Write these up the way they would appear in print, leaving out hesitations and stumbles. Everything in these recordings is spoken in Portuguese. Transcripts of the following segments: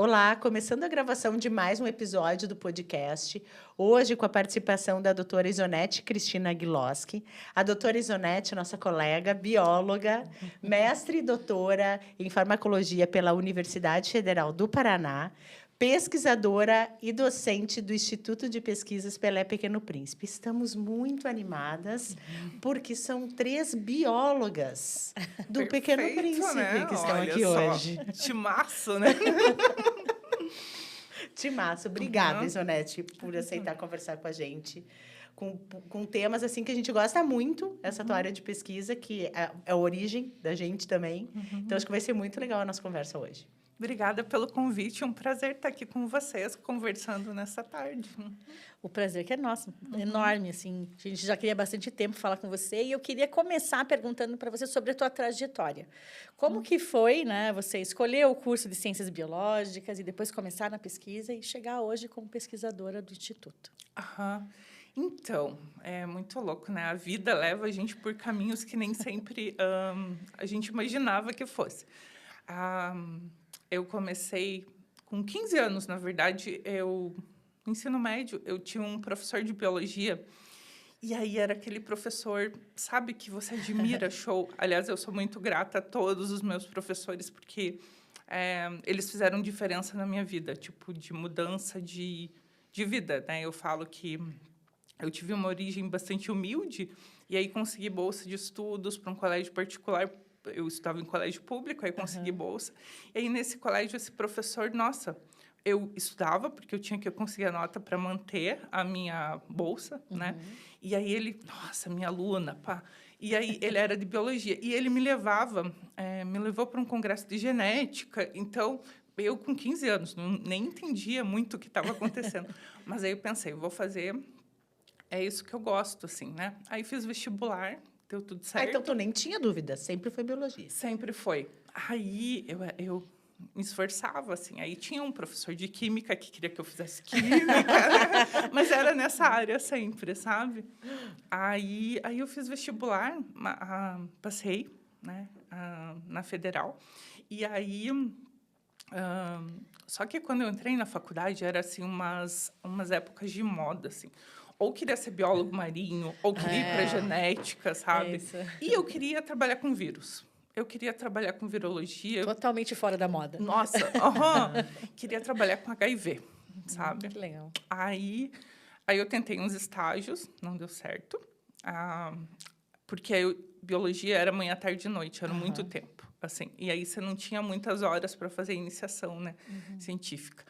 Olá, começando a gravação de mais um episódio do podcast, hoje com a participação da doutora Isonete Cristina Aguiloski. A doutora Isonete, nossa colega, bióloga, mestre e doutora em farmacologia pela Universidade Federal do Paraná, pesquisadora e docente do Instituto de Pesquisas Pelé Pequeno Príncipe. Estamos muito animadas, porque são 3 biólogas do Pequeno Príncipe, né? que estão Olha aqui só, hoje. Timaço, né? Timaço, obrigada, Isonete, por aceitar conversar com a gente. Com temas assim que a gente gosta muito, essa tua área de pesquisa, que é a origem da gente também. Então, acho que vai ser muito legal a nossa conversa hoje. Obrigada pelo convite. Um prazer estar aqui com vocês, conversando nessa tarde. O prazer que é nosso, enorme, assim. A gente já queria bastante tempo falar com você e eu queria começar perguntando para você sobre a tua trajetória. Como que foi, né? Você escolheu o curso de Ciências Biológicas e depois começar na pesquisa e chegar hoje como pesquisadora do Instituto? Aham. Então, é muito louco, né? A vida leva a gente por caminhos que nem sempre a gente imaginava que fosse. Eu comecei com 15 anos, na verdade, no ensino médio, eu tinha um professor de biologia, e aí era aquele professor, sabe, que você admira, show. Aliás, eu sou muito grata a todos os meus professores, porque eles fizeram diferença na minha vida, tipo, de mudança de vida, né? Eu falo que eu tive uma origem bastante humilde, e aí consegui bolsa de estudos para um colégio particular. Eu estudava em colégio público, aí consegui bolsa. E aí, nesse colégio, esse professor, nossa, eu estudava, porque eu tinha que conseguir a nota para manter a minha bolsa, né? E aí ele, nossa, minha aluna, pá. E aí ele era de biologia. E ele me levou para um congresso de genética. Então, eu com 15 anos, nem entendia muito o que estava acontecendo. Mas aí eu pensei, vou fazer, é isso que eu gosto, assim, né? Aí fiz vestibular, deu tudo certo. Então, tu nem tinha dúvida, sempre foi biologia. Sempre foi. Aí eu me esforçava, assim. Aí tinha um professor de química que queria que eu fizesse química, né? Mas era nessa área sempre, sabe? Aí eu fiz vestibular, passei, né, na Federal. E aí... só que quando eu entrei na faculdade, era assim, umas épocas de moda, assim. Ou queria ser biólogo marinho, ou queria ir para genética, sabe? Isso. E eu queria trabalhar com vírus. Eu queria trabalhar com virologia. Totalmente fora da moda. Nossa, queria trabalhar com HIV, sabe? Que legal. Aí eu tentei uns estágios, não deu certo. Porque biologia era manhã, tarde e noite, era muito tempo, assim. E aí você não tinha muitas horas para fazer iniciação, né, científica.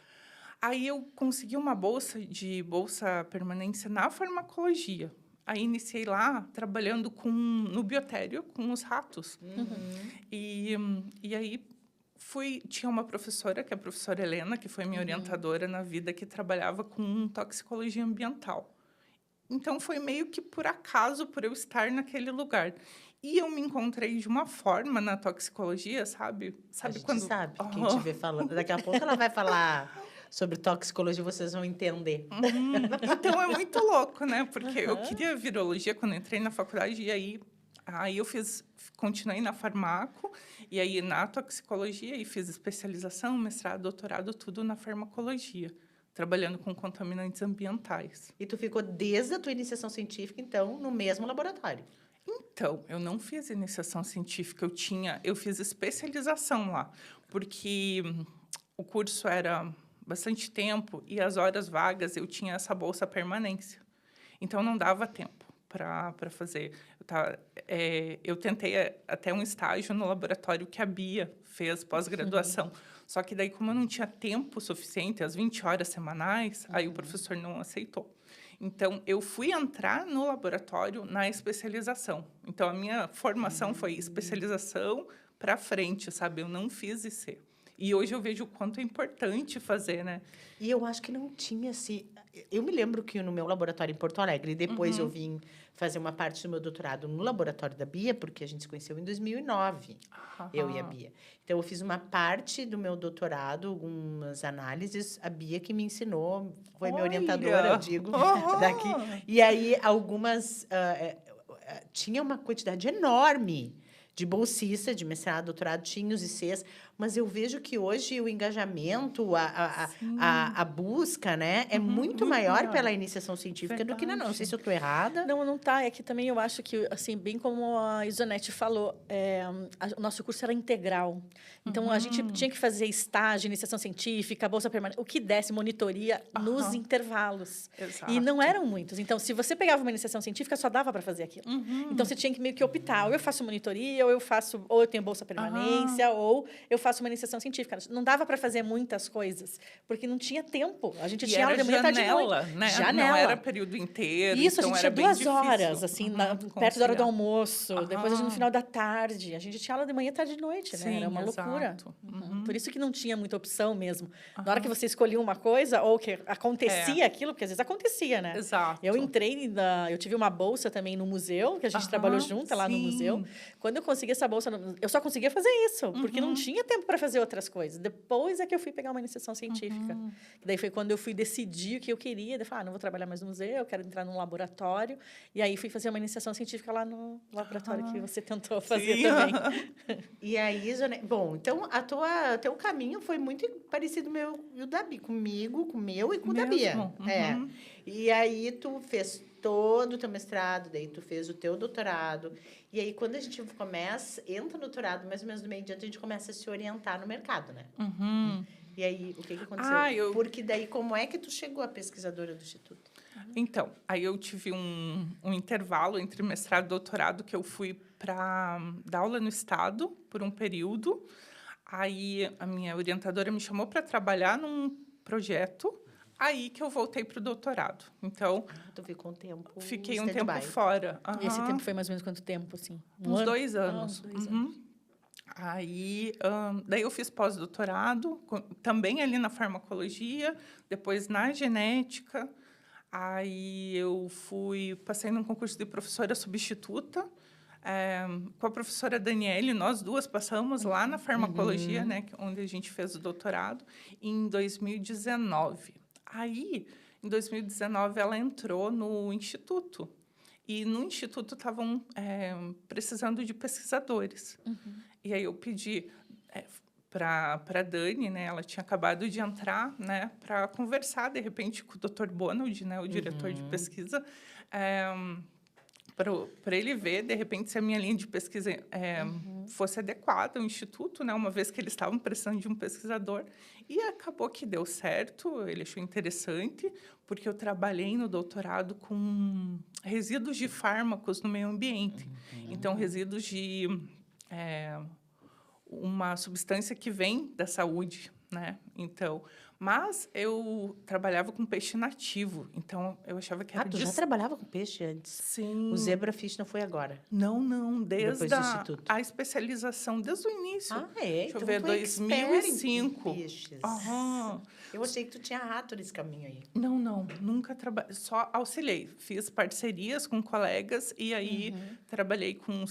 Aí eu consegui uma bolsa permanência na farmacologia. Aí iniciei lá trabalhando no biotério com os ratos. E aí tinha uma professora, que é a professora Helena, que foi minha orientadora na vida, que trabalhava com toxicologia ambiental. Então, foi meio que por acaso, por eu estar naquele lugar. E eu me encontrei de uma forma na toxicologia, sabe? A gente quando... sabe, quem te vê falando. Daqui a pouco ela vai falar sobre toxicologia, vocês vão entender. Então, é muito louco, né? Porque eu queria virologia quando entrei na faculdade, e aí eu continuei na farmaco, e aí na toxicologia, e fiz especialização, mestrado, doutorado, tudo na farmacologia, trabalhando com contaminantes ambientais. E tu ficou desde a tua iniciação científica, então, no mesmo laboratório? Então, eu não fiz iniciação científica, eu fiz especialização lá, porque o curso era bastante tempo e as horas vagas eu tinha essa bolsa permanência. Então, não dava tempo para fazer. Eu tentei até um estágio no laboratório que a Bia fez pós-graduação. Só que daí, como eu não tinha tempo suficiente, as 20 horas semanais, aí o professor não aceitou. Então, eu fui entrar no laboratório na especialização. Então, a minha formação foi especialização para frente, sabe? Eu não fiz IC. E hoje eu vejo o quanto é importante fazer, né? E eu acho que não tinha Eu me lembro que no meu laboratório em Porto Alegre, depois eu vim fazer uma parte do meu doutorado no laboratório da Bia, porque a gente se conheceu em 2009, eu e a Bia. Então, eu fiz uma parte do meu doutorado, algumas análises, a Bia que me ensinou, foi minha orientadora, eu digo, daqui. E aí, tinha uma quantidade enorme de bolsista, de mestrado, doutorado, tinha os ICs, mas eu vejo que hoje o engajamento, a busca, né, é muito maior pela iniciação científica do que na não sei se eu estou errada. Não, não tá. É que também eu acho que, assim, bem como a Isonete falou, o nosso curso era integral. Então, a gente tinha que fazer estágio, iniciação científica, bolsa permanente, o que desse, monitoria nos intervalos. Exato. E não eram muitos. Então, se você pegava uma iniciação científica, só dava para fazer aquilo. Então, você tinha que meio que optar. Ou eu faço monitoria, ou eu tenho bolsa permanência, ou eu faço uma iniciação científica. Não dava para fazer muitas coisas, porque não tinha tempo. A gente tinha aula de manhã, tarde e noite. Né? Janela. Não era período inteiro. Isso, então a gente era tinha 2 bem horas, difícil. assim, perto da hora do almoço, depois no final da tarde. A gente tinha aula de manhã, tarde e noite, né? Era uma loucura. Por isso que não tinha muita opção mesmo. Na hora que você escolhia uma coisa, ou que acontecia aquilo, porque às vezes acontecia, né? Exato. Eu entrei, eu tive uma bolsa também no museu, que a gente trabalhou junto lá no museu. Quando eu consegui essa bolsa, eu só conseguia fazer isso, porque não tinha tempo para fazer outras coisas. Depois é que eu fui pegar uma iniciação científica. Daí foi quando eu fui decidir o que eu queria. Eu falei, não vou trabalhar mais no museu, eu quero entrar num laboratório. E aí fui fazer uma iniciação científica lá no laboratório que você tentou fazer também. E aí, bom, então teu caminho foi muito parecido meu e o da Bia, comigo, com o meu e com o da Bia. E aí tu fez todo o teu mestrado, daí tu fez o teu doutorado. E aí, quando a gente entra no doutorado, mais ou menos no meio de ano, a gente começa a se orientar no mercado, né? E aí, o que aconteceu? Porque daí, como é que tu chegou a pesquisadora do Instituto? Então, aí eu tive um intervalo entre mestrado e doutorado que eu fui para dar aula no Estado por um período. Aí a minha orientadora me chamou para trabalhar num projeto, aí que eu voltei para o doutorado. Então, tu ficou um tempo. Fiquei um tempo fora. E esse tempo foi mais ou menos quanto tempo, assim? Uns 2 anos. 2 anos. Aí, daí eu fiz pós-doutorado, também ali na farmacologia, depois na genética. Aí eu passei num concurso de professora substituta, com a professora Daniele, nós duas passamos lá na farmacologia, né, onde a gente fez o doutorado, em 2019. Aí, em 2019, ela entrou no Instituto. E no Instituto estavam precisando de pesquisadores. E aí eu pedi para a Dani, né, ela tinha acabado de entrar, né, para conversar, de repente, com o Dr. Bonald, né, o diretor de pesquisa, para ele ver, de repente, se a minha linha de pesquisa fosse adequada ao Instituto, né, uma vez que eles estavam precisando de um pesquisador. E acabou que deu certo, ele achou interessante, porque eu trabalhei no doutorado com resíduos de fármacos no meio ambiente. Então, resíduos de uma substância que vem da saúde, né? Então, mas eu trabalhava com peixe nativo, então eu achava que era... tu já trabalhava com peixe antes? Sim. O zebrafish não foi agora? Não, desde Depois do Instituto. a especialização, desde o início. Deixa eu ver, 2005. Peixes. Aham. Eu achei que tu tinha rato nesse caminho aí. Não, nunca trabalhei, só auxiliei. Fiz parcerias com colegas e aí trabalhei com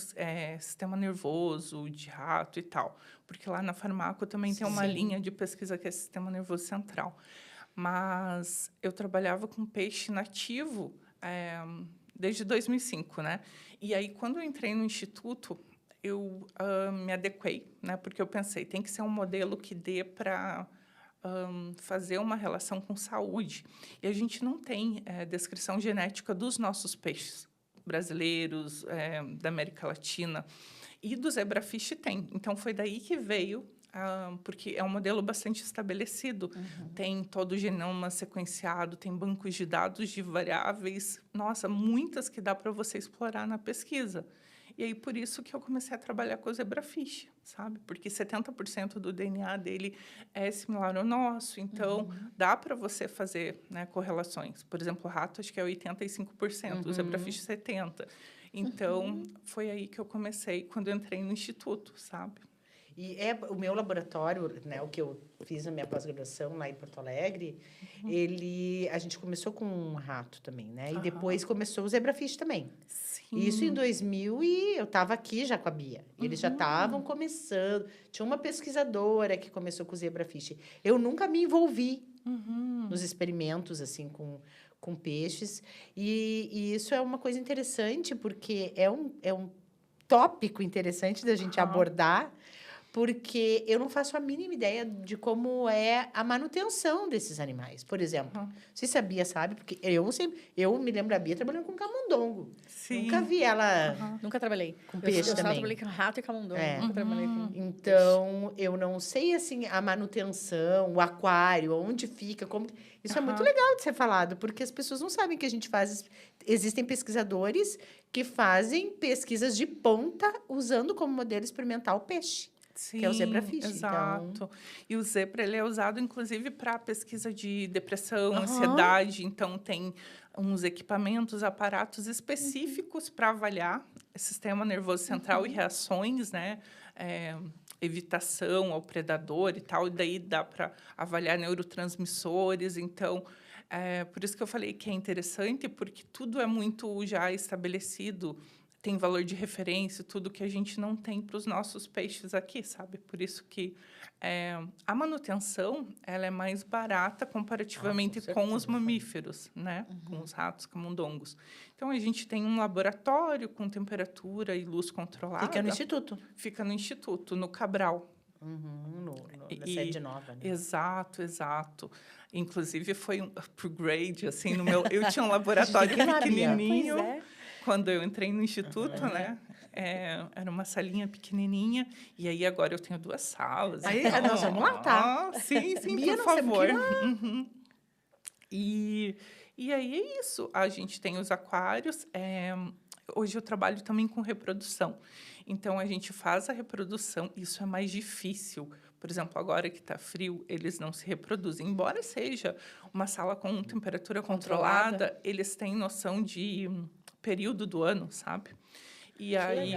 sistema nervoso, de rato e tal. Porque lá na Farmaco também tem uma linha de pesquisa que é sistema nervoso central. Mas eu trabalhava com peixe nativo desde 2005, né? E aí, quando eu entrei no Instituto, eu me adequei, né? Porque eu pensei, tem que ser um modelo que dê para fazer uma relação com saúde. E a gente não tem descrição genética dos nossos peixes brasileiros, da América Latina. E do zebrafish tem. Então, foi daí que veio, porque é um modelo bastante estabelecido. Tem todo o genoma sequenciado, tem bancos de dados de variáveis. Nossa, muitas que dá para você explorar na pesquisa. E aí, por isso que eu comecei a trabalhar com o zebrafish, sabe? Porque 70% do DNA dele é similar ao nosso. Então, dá para você fazer, né, correlações. Por exemplo, o rato, acho que é 85%, o zebrafish 70%. Então, foi aí que eu comecei, quando eu entrei no Instituto, sabe? E o meu laboratório, né, o que eu fiz na minha pós-graduação lá em Porto Alegre, a gente começou com um rato também, né? E depois começou o zebrafish também. Sim. Isso em 2000 e eu estava aqui já com a Bia. Eles já estavam começando. Tinha uma pesquisadora que começou com o zebrafish. Eu nunca me envolvi nos experimentos assim com peixes. E isso é uma coisa interessante, porque é um tópico interessante da gente abordar, porque eu não faço a mínima ideia de como é a manutenção desses animais. Por exemplo, você sabia, sabe? Porque eu me lembro da Bia trabalhando com camundongo. Sim. Nunca vi ela Nunca trabalhei. com Eu peixe só também. trabalhei com rato e camundongo. É. Nunca trabalhei com peixe. Então, eu não sei, assim, a manutenção, o aquário, onde fica, como... Isso é muito legal de ser falado, porque as pessoas não sabem que a gente faz... Existem pesquisadores que fazem pesquisas de ponta usando como modelo experimental o peixe. Sim, que é o zebrafish, exato. então. E o zebra, ele é usado, inclusive, para pesquisa de depressão, Aham. ansiedade. Então, tem uns equipamentos, aparatos específicos para avaliar sistema nervoso central e reações, né? Evitação ao predador e tal. E daí dá para avaliar neurotransmissores. Então, por isso que eu falei que é interessante, porque tudo é muito já estabelecido, tem valor de referência, tudo que a gente não tem para os nossos peixes aqui, sabe? Por isso que a manutenção ela é mais barata comparativamente com os certeza. mamíferos, né? Com os ratos, camundongos. Então, a gente tem um laboratório com temperatura e luz controlada. Fica no instituto. Fica no Instituto, no Cabral. Na sede nova, né? Exato, exato. Inclusive, foi um upgrade, assim, no meu... Eu tinha um laboratório que lá, Bia. pequenininho. Pois é. Quando eu entrei no instituto, né? Era uma salinha pequenininha. E aí, agora eu tenho 2 salas. Aí, nós vamos lá, tá? Sim, sim, Bia, por nós temos que favor. ir lá. Uhum. E aí é isso. A gente tem os aquários. Hoje eu trabalho também com reprodução. Então, a gente faz a reprodução. Isso é mais difícil. Por exemplo, agora que está frio, eles não se reproduzem. Embora seja uma sala com temperatura controlada, eles têm noção de período do ano, sabe? E aí,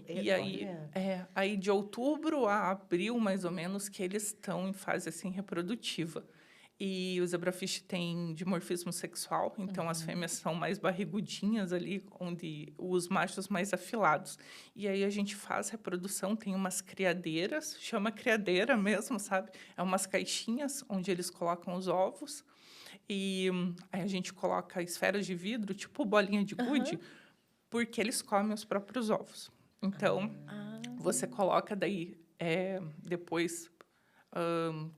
e aí, aí de outubro a abril, mais ou menos, que eles estão em fase assim reprodutiva. E o zebrafish tem dimorfismo sexual, então as fêmeas são mais barrigudinhas ali, onde os machos mais afilados. E aí a gente faz reprodução, tem umas criadeiras, chama criadeira mesmo, sabe? É umas caixinhas onde eles colocam os ovos. E aí a gente coloca esferas de vidro, tipo bolinha de gude, porque eles comem os próprios ovos. Então, você coloca daí, depois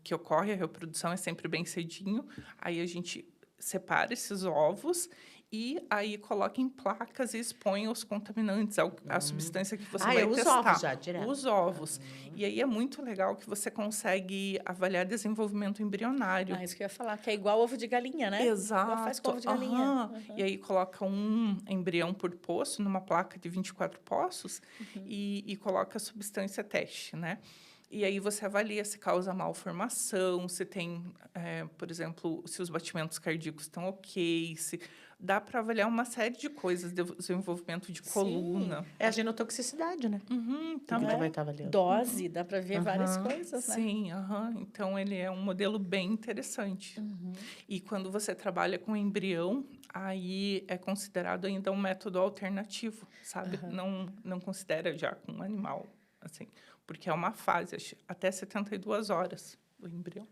que ocorre a reprodução, é sempre bem cedinho, aí a gente separa esses ovos e aí coloca em placas e expõe os contaminantes, a substância que você vai os testar. ovos já, direto. Os ovos. E aí é muito legal que você consegue avaliar desenvolvimento embrionário. Isso que eu ia falar, que é igual ovo de galinha, né? Exato. Igual faz com ovo de galinha. E aí coloca um embrião por poço, numa placa de 24 poços, e coloca a substância teste, né? E aí você avalia se causa malformação, se tem, por exemplo, se os batimentos cardíacos estão ok, se dá para avaliar uma série de coisas, desenvolvimento de coluna. É a genotoxicidade, né? Também. Tu vai estar avaliando. Dose, dá para ver várias coisas, né? Sim, então ele é um modelo bem interessante. E quando você trabalha com embrião, aí é considerado ainda um método alternativo, sabe? Não considera já com um animal, assim, porque é uma fase, até 72 horas do embrião.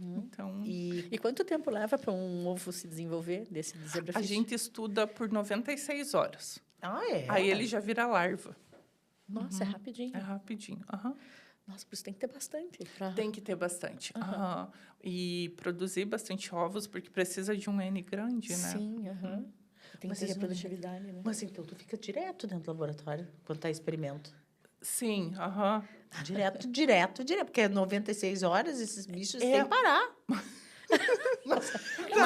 Então, E quanto tempo leva para um ovo se desenvolver desse zebrafish? a gente estuda por 96 horas. É? Aí ele já vira larva. Nossa, é rapidinho. É rapidinho. Nossa, por isso tem que ter bastante. Tem que ter bastante. E produzir bastante ovos, porque precisa de um N grande, né? Sim, Tem que Mas ter vocês não- reprodutividade, né? Mas então tu fica direto dentro do laboratório, quando tá experimento. Sim, Direto, porque é 96 horas, esses bichos É. sem parar. Mas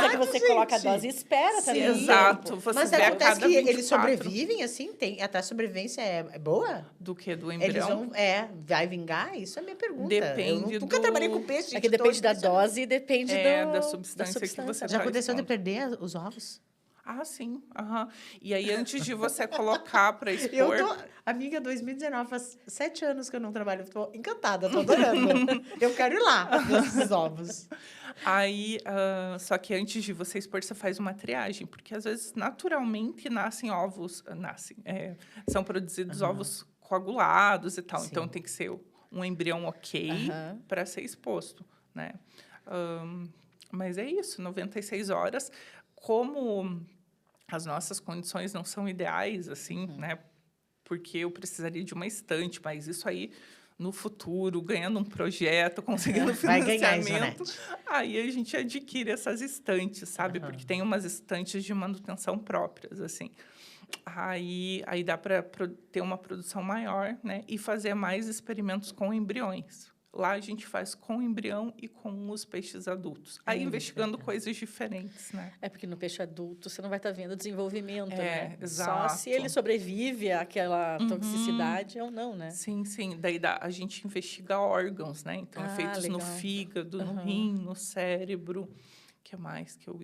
é que você coloca a dose e espera também. um exato. tempo. Você Mas vê a acontece cada que 24 eles sobrevivem, assim, até a sobrevivência é boa? do que do Eles embrião. vão, vai vingar? Isso é a minha pergunta. Depende Nunca do- trabalhei com peixe. É que depende da dose e depende da da substância que você Já tá aconteceu de expondo. perder os ovos? Sim. E aí, antes de você colocar para Eu expor... tô... Amiga, 2019, faz 7 anos que eu não trabalho. Tô encantada, tô adorando. Eu quero ir lá ver esses ovos. Aí, só que antes de você expor, você faz uma triagem, porque às vezes naturalmente nascem ovos, são produzidos ovos coagulados e tal. Sim. Então tem que ser um embrião ok para ser exposto, né? Mas é isso, 96 horas. Como as nossas condições não são ideais, assim, né? Porque eu precisaria de uma estante, mas isso aí no futuro, ganhando um projeto, conseguindo Vai ganhar, financiamento, Isonete. aí a gente adquire essas estantes, sabe? Porque tem umas estantes de manutenção próprias, assim. Aí dá para ter uma produção maior, né? E fazer mais experimentos com embriões. Lá a gente faz com embrião e com os peixes adultos. Aí investigando coisas diferentes, né? É porque no peixe adulto você não vai estar vendo desenvolvimento, né? Exato. Só se ele sobrevive àquela toxicidade ou não, né? Sim, sim. Daí a gente investiga órgãos, né? Então, efeitos no legal. fígado, no rim, no cérebro. O que mais que eu...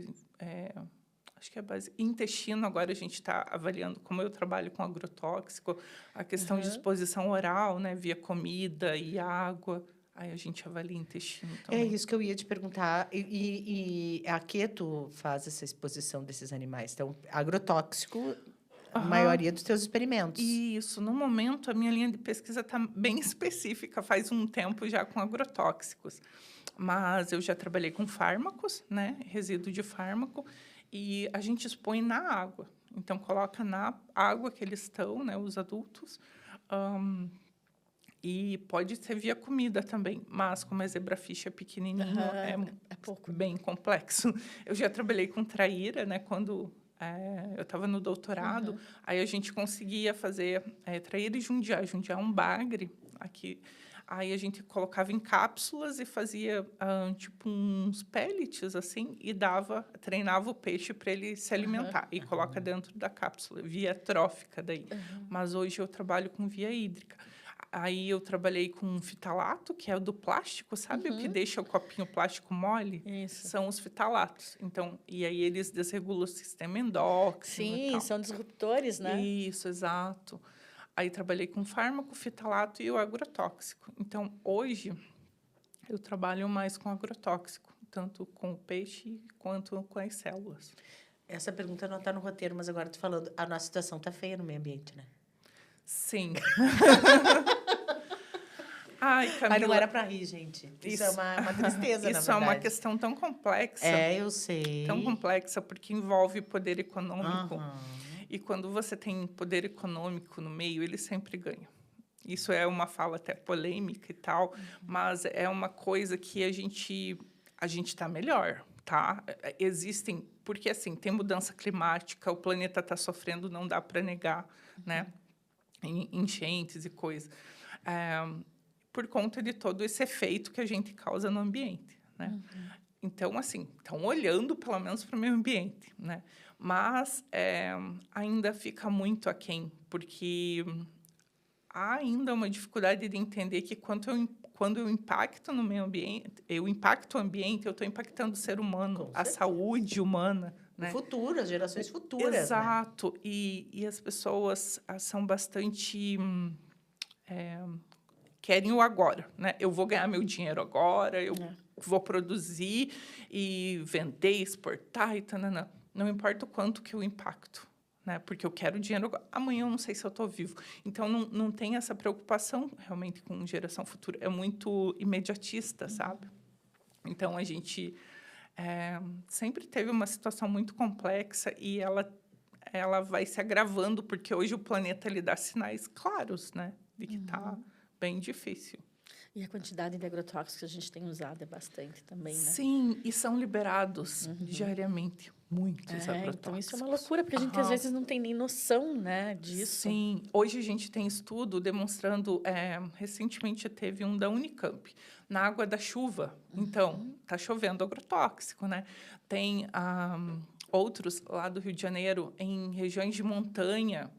acho que é base. Intestino, agora a gente está avaliando, como eu trabalho com agrotóxico, a questão de exposição oral, né? Via comida e água. Aí a gente avalia intestino É também. isso que eu ia te perguntar. E a Keto faz essa exposição desses animais. Então, agrotóxico, a maioria dos teus experimentos. Isso. No momento, a minha linha de pesquisa está bem específica. Faz um tempo já com agrotóxicos. Mas eu já trabalhei com fármacos, né? Resíduo de fármaco. E a gente expõe na água. Então, coloca na água que eles estão, né? Os adultos. E pode ser via comida também, mas como a zebrafish é pequenininho, é pouco. bem complexo. Eu já trabalhei com traíra, né? Quando eu estava no doutorado, aí a gente conseguia fazer traíra e jundiá. Jundiá é um bagre aqui. Aí a gente colocava em cápsulas e fazia tipo uns pellets assim e treinava o peixe para ele se alimentar e coloca dentro da cápsula, via trófica daí. Mas hoje eu trabalho com via hídrica. Aí eu trabalhei com fitalato, que é o do plástico, sabe? O que deixa o copinho plástico mole? Isso. São os fitalatos. Então, e aí eles desregulam o sistema endócrino e Sim, tal. são disruptores, né? Isso, exato. Aí trabalhei com fármaco, fitalato e o agrotóxico. Então, hoje, eu trabalho mais com agrotóxico, tanto com o peixe quanto com as células. Essa pergunta não está no roteiro, mas agora tu falando, a nossa situação está feia no meio ambiente, né? Sim. Ai, Camila, Mas não era para rir, gente. Isso é uma tristeza, na isso é verdade. uma questão tão complexa. Eu sei. Tão complexa, porque envolve poder econômico. E quando você tem poder econômico no meio, ele sempre ganha. Isso é uma fala até polêmica e tal, mas é uma coisa que a gente está melhor, tá? Existem... Porque, assim, tem mudança climática, o planeta está sofrendo, não dá para negar, né? Enchentes e coisas. Por conta de todo esse efeito que a gente causa no ambiente, né? Então, assim, estão olhando, pelo menos, para o meio ambiente, né? Mas ainda fica muito aquém, porque há ainda uma dificuldade de entender que quando eu impacto no meio ambiente, eu impacto o ambiente, eu estou impactando o ser humano, a saúde humana, né? O futuro, as gerações futuras, Exato. Né? E as pessoas são bastante... querem o agora, né? Eu vou ganhar meu dinheiro agora, eu vou produzir e vender, exportar e tanana. Não importa o quanto que eu impacto, né? Porque eu quero dinheiro agora. Amanhã eu não sei se eu estou vivo. Então, não tem essa preocupação realmente com geração futura. É muito imediatista, sabe? Então, a gente sempre teve uma situação muito complexa e ela vai se agravando, porque hoje o planeta ele dá sinais claros, né? De que está bem difícil. E a quantidade de agrotóxicos que a gente tem usado é bastante também, né? Sim, e são liberados diariamente muitos agrotóxicos. Então, isso é uma loucura, porque a gente, às vezes, não tem nem noção, né, disso. Sim. Hoje, a gente tem estudo demonstrando... recentemente, teve um da Unicamp, na água da chuva. Então, está chovendo agrotóxico, né? Tem outros lá do Rio de Janeiro, em regiões de montanha,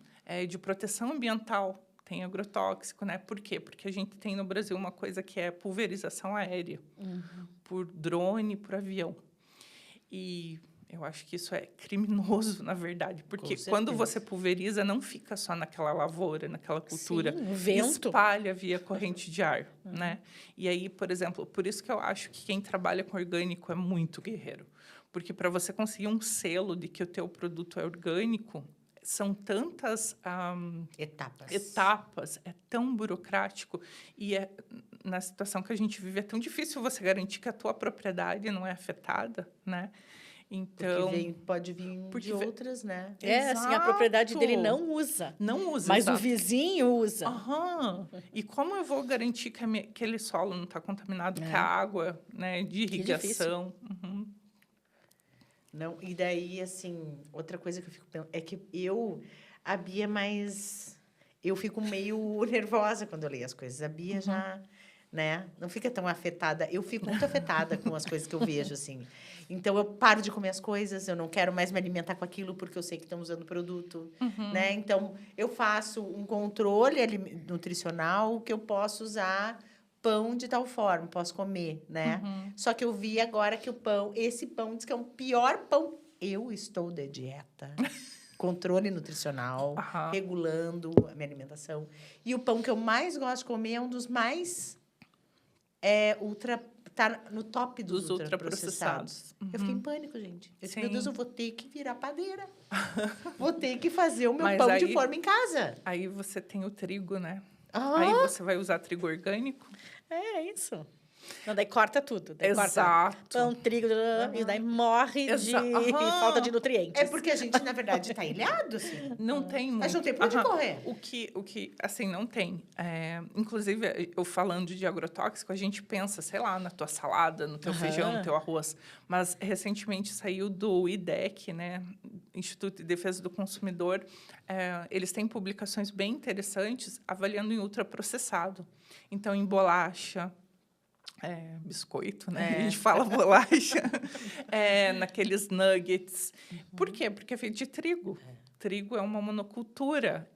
de proteção ambiental, tem agrotóxico, né? Por quê? Porque a gente tem no Brasil uma coisa que é pulverização aérea, por drone, por avião. E eu acho que isso é criminoso, na verdade, porque quando você pulveriza, não fica só naquela lavoura, naquela cultura. Sim, o vento. Espalha via corrente de ar, né? E aí, por exemplo, por isso que eu acho que quem trabalha com orgânico é muito guerreiro. Porque para você conseguir um selo de que o teu produto é orgânico, são tantas etapas, é tão burocrático e na situação que a gente vive é tão difícil você garantir que a tua propriedade não é afetada, né? Então, pode vir de outras, né? Assim, a propriedade dele Exato. não usa. Não usa, Mas exato. o vizinho usa. Aham. E como eu vou garantir que aquele solo não está contaminado com a água, né, de irrigação? Não, e daí, assim, outra coisa que eu fico pensando é que a Bia mais... Eu fico meio nervosa quando eu leio as coisas. A Bia já, né, não fica tão afetada. Eu fico muito afetada com as coisas que eu vejo, assim. Então, eu paro de comer as coisas, eu não quero mais me alimentar com aquilo porque eu sei que estão usando produto, né? Então, eu faço um controle nutricional que eu posso usar pão de tal forma, posso comer, né? Só que eu vi agora que esse pão diz que é o pior pão. Eu estou de dieta. Controle nutricional, regulando a minha alimentação. E o pão que eu mais gosto de comer é um dos mais tá no top dos ultraprocessados. Eu fiquei em pânico, gente. Eu disse, meu Deus, eu vou ter que virar padeira. Vou ter que fazer o meu pão de forma em casa. Aí você tem o trigo, né? Aí você vai usar trigo orgânico. É isso. Não, daí corta tudo. Daí Exato. Corta pão, trigo, e daí morre de falta de nutrientes. É porque a gente, na verdade, está ilhado, assim. Não tem muito. A gente não tem por onde correr. O que, assim, não tem. Inclusive, eu falando de agrotóxico, a gente pensa, sei lá, na tua salada, no teu feijão, no teu arroz. Mas, recentemente, saiu do IDEC, né? Instituto de Defesa do Consumidor. Eles têm publicações bem interessantes avaliando em ultraprocessado. Então, em bolacha... biscoito, né? A gente fala bolacha. Naqueles nuggets. Por quê? Porque é feito de trigo. Trigo é uma monocultura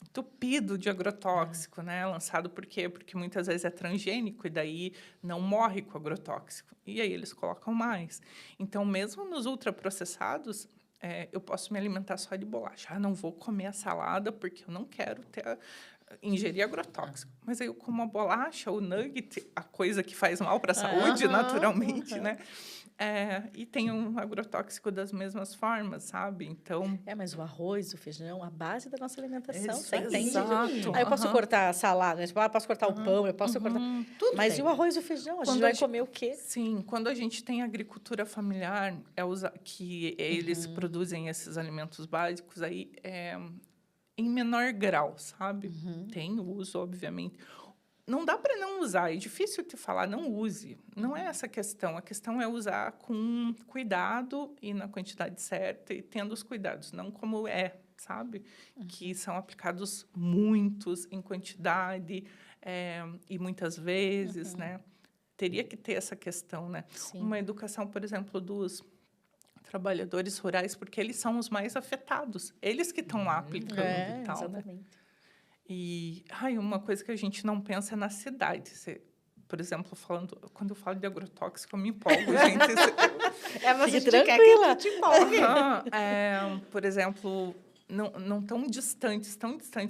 entupido de agrotóxico, né? Lançado por quê? Porque muitas vezes é transgênico e daí não morre com agrotóxico. E aí eles colocam mais. Então, mesmo nos ultraprocessados, eu posso me alimentar só de bolacha. Não vou comer a salada porque eu não quero ingerir agrotóxico. Mas aí eu como a bolacha, o nugget, a coisa que faz mal para a saúde, naturalmente, né? E tem um agrotóxico das mesmas formas, sabe? Então... mas o arroz, o feijão, a base da nossa alimentação, Isso, você entende? Exato. Aí eu posso cortar a salada, eu posso cortar o pão, eu posso cortar... Tudo mas tem. e o arroz e o feijão? A gente vai comer o quê? Sim, quando a gente tem agricultura familiar, que eles produzem esses alimentos básicos, aí em menor grau, sabe? Tem uso, obviamente. Não dá para não usar, é difícil te falar, não use. Não é essa a questão é usar com cuidado e na quantidade certa e tendo os cuidados, não como sabe? Que são aplicados muitos em quantidade e muitas vezes, né? Teria que ter essa questão, né? Sim. Uma educação, por exemplo, dos trabalhadores rurais, porque eles são os mais afetados. Eles que estão lá aplicando e tal, exatamente. né? E uma coisa que a gente não pensa é na cidade. Por exemplo, quando eu falo de agrotóxico, eu me empolgo, gente. Você tranquila. quer que te empolgue. Por exemplo, não tão distantes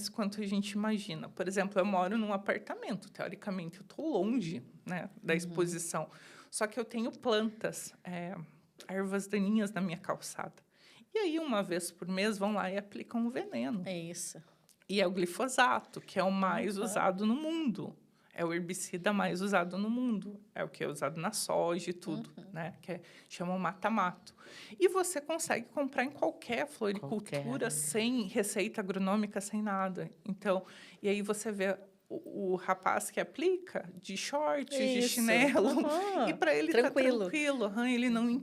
quanto a gente imagina. Por exemplo, eu moro num apartamento, teoricamente, eu estou longe, né, da exposição. Só que eu tenho plantas, ervas daninhas na minha calçada. E aí, uma vez por mês, vão lá e aplicam um veneno. É isso. E é o glifosato, que é o mais usado no mundo. É o herbicida mais usado no mundo. É o que é usado na soja e tudo, né? Que chamam mata-mato. E você consegue comprar em qualquer floricultura, sem receita agronômica, sem nada. Então, e aí você vê o rapaz que aplica de short, de chinelo, e para ele tá tranquilo, ele não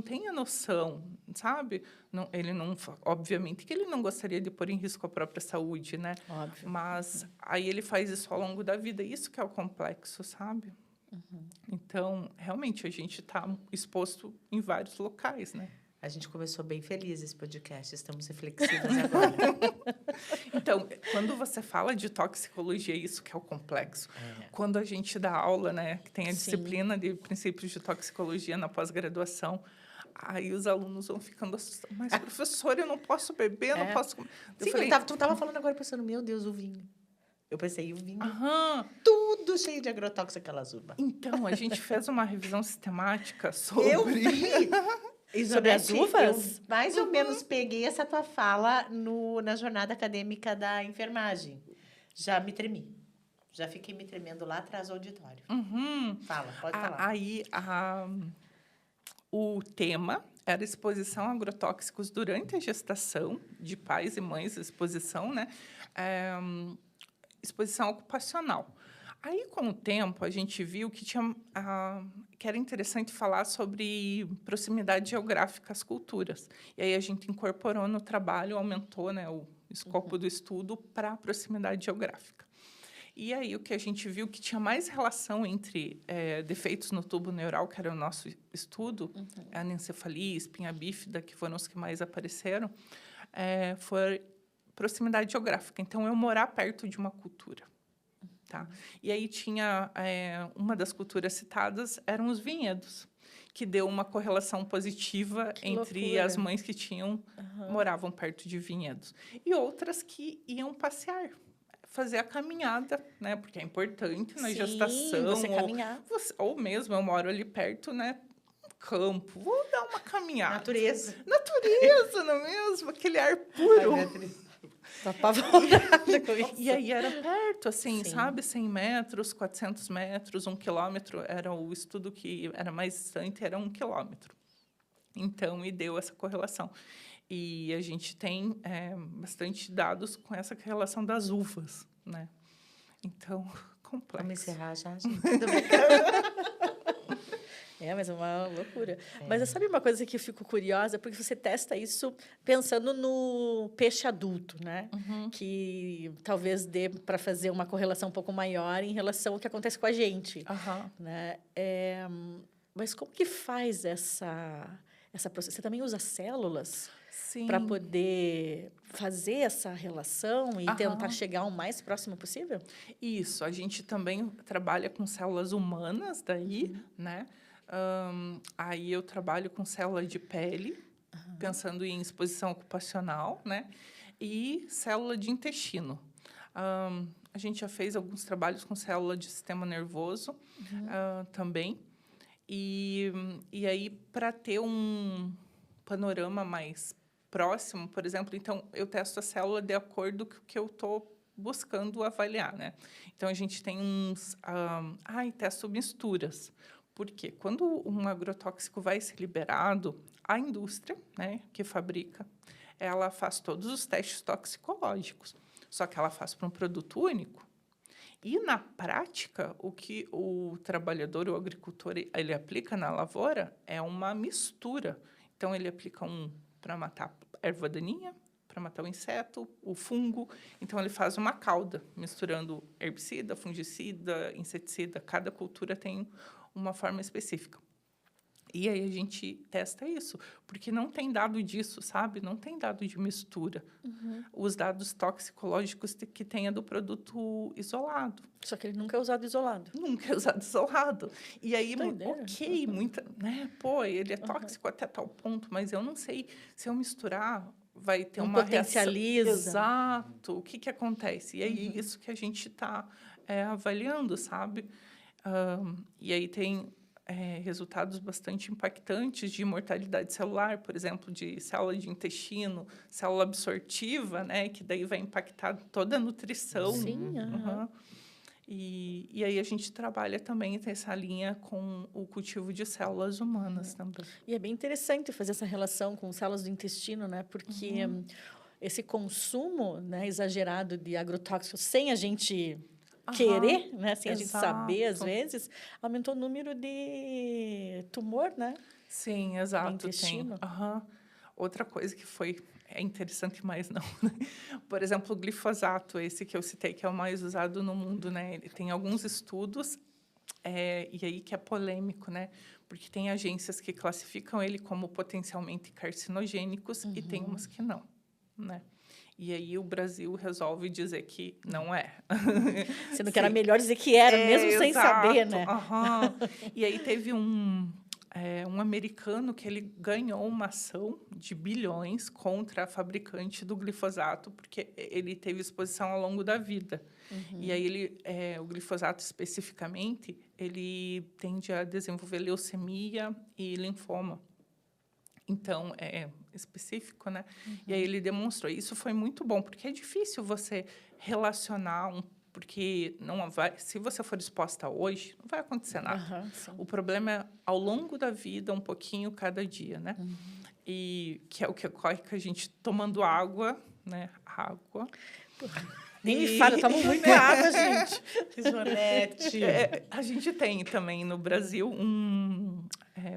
tem a noção, sabe? Ele não, obviamente que ele não gostaria de pôr em risco a própria saúde, né? Óbvio. Mas aí ele faz isso ao longo da vida, isso que é o complexo, sabe? Então, realmente, a gente está exposto em vários locais, né? A gente começou bem feliz esse podcast, estamos reflexivas agora. Então, quando você fala de toxicologia, isso que é o complexo. Quando a gente dá aula, né, que tem a disciplina de princípios de toxicologia na pós-graduação, aí os alunos vão ficando assustados. Mas, professor, eu não posso beber, eu não posso... Sim, tu estava falando agora pensando, meu Deus, o vinho. Eu pensei, o vinho, tudo cheio de agrotóxico, aquelas uvas. Então, a gente fez uma revisão sistemática sobre... Eu vi! Sobre as uvas? Eu mais ou menos peguei essa tua fala na jornada acadêmica da enfermagem. Já me tremi. Já fiquei me tremendo lá atrás do auditório. Fala, pode falar. Aí, O tema era exposição a agrotóxicos durante a gestação, de pais e mães, exposição, né? Exposição ocupacional. Aí, com o tempo, a gente viu que que era interessante falar sobre proximidade geográfica às culturas. E aí a gente incorporou no trabalho, aumentou, né, o escopo do estudo para a proximidade geográfica. E aí o que a gente viu que tinha mais relação entre defeitos no tubo neural, que era o nosso estudo, a anencefalia, espinha bífida, que foram os que mais apareceram, foi proximidade geográfica. Então, eu morar perto de uma cultura. Tá? E aí tinha uma das culturas citadas eram os vinhedos, que deu uma correlação positiva entre loucura. as mães que moravam perto de vinhedos e outras que iam passear, fazer a caminhada, né? Porque é importante na gestação. Você caminhar. Ou mesmo eu moro ali perto, né? Campo, vou dar uma caminhada. Natureza. Natureza, não é mesmo? Aquele ar puro. Tô apavorada com isso. E aí era perto, assim, Sim. sabe? 100 metros, 400 metros, 1 quilômetro. Era o estudo que era mais distante, era 1 quilômetro. Então, e deu essa correlação. E a gente tem bastante dados com essa relação das uvas, né? Então, complexo. Vamos encerrar já, gente. Tudo bem? Mas é uma loucura. Mas sabe uma coisa que eu fico curiosa? Porque você testa isso pensando no peixe adulto, né? Que talvez dê para fazer uma correlação um pouco maior em relação ao que acontece com a gente. Né? Mas como que faz essa processo? Você também usa células para poder fazer essa relação e tentar chegar o mais próximo possível? Isso. A gente também trabalha com células humanas daí, né? Aí eu trabalho com célula de pele, pensando em exposição ocupacional, né? E célula de intestino. A gente já fez alguns trabalhos com célula de sistema nervoso também. E aí, para ter um panorama mais próximo, por exemplo, então, eu testo a célula de acordo com o que eu estou buscando avaliar, né? Então, a gente tem testo misturas. Porque quando um agrotóxico vai ser liberado, a indústria, né, que fabrica, ela faz todos os testes toxicológicos. Só que ela faz para um produto único. E, na prática, o que o trabalhador, o agricultor, ele aplica na lavoura é uma mistura. Então, ele aplica um para matar a erva daninha, para matar o inseto, o fungo. Então, ele faz uma cauda, misturando herbicida, fungicida, inseticida. Cada cultura tem uma forma específica. E aí a gente testa isso, porque não tem dado disso, sabe? Não tem dado de mistura. Os dados toxicológicos que tem é do produto isolado. Só que ele nunca é usado isolado. Nunca é usado isolado. E aí, Doideira. muita, né? Pô, ele é tóxico até tal ponto, mas eu não sei se eu misturar vai ter uma potencializa. Reação. Exato. O que acontece? E é isso que a gente está avaliando, sabe? E aí tem resultados bastante impactantes de mortalidade celular, por exemplo, de célula de intestino, célula absortiva, né, que daí vai impactar toda a nutrição. Sim. E aí a gente trabalha também essa linha com o cultivo de células humanas também. E é bem interessante fazer essa relação com células do intestino, né, porque esse consumo, né, exagerado de agrotóxicos sem a gente querer, né? Sem a gente saber, às vezes, aumentou o número de tumor, né? Sim, exato. No intestino. Outra coisa que é interessante, mas não. Por exemplo, o glifosato, esse que eu citei, que é o mais usado no mundo, né? Ele tem alguns estudos, e aí que é polêmico, né? Porque tem agências que classificam ele como potencialmente carcinogênicos e tem umas que não, né? E aí o Brasil resolve dizer que não é. Sendo que era melhor dizer que era, mesmo sem saber, né? E aí teve um americano que ele ganhou uma ação de bilhões contra a fabricante do glifosato, porque ele teve exposição ao longo da vida. E aí o glifosato especificamente, ele tende a desenvolver leucemia e linfoma. Então, é específico, né? E aí ele demonstrou. Isso foi muito bom, porque é difícil você relacionar um porque não vai, se você for exposta hoje, não vai acontecer nada. Aham, sim. O problema é ao longo da vida, um pouquinho cada dia, né? E que é o que ocorre com a gente tomando água, né? Água. Nem me fala, eu tomo muita água, gente. Isonete. A gente tem também no Brasil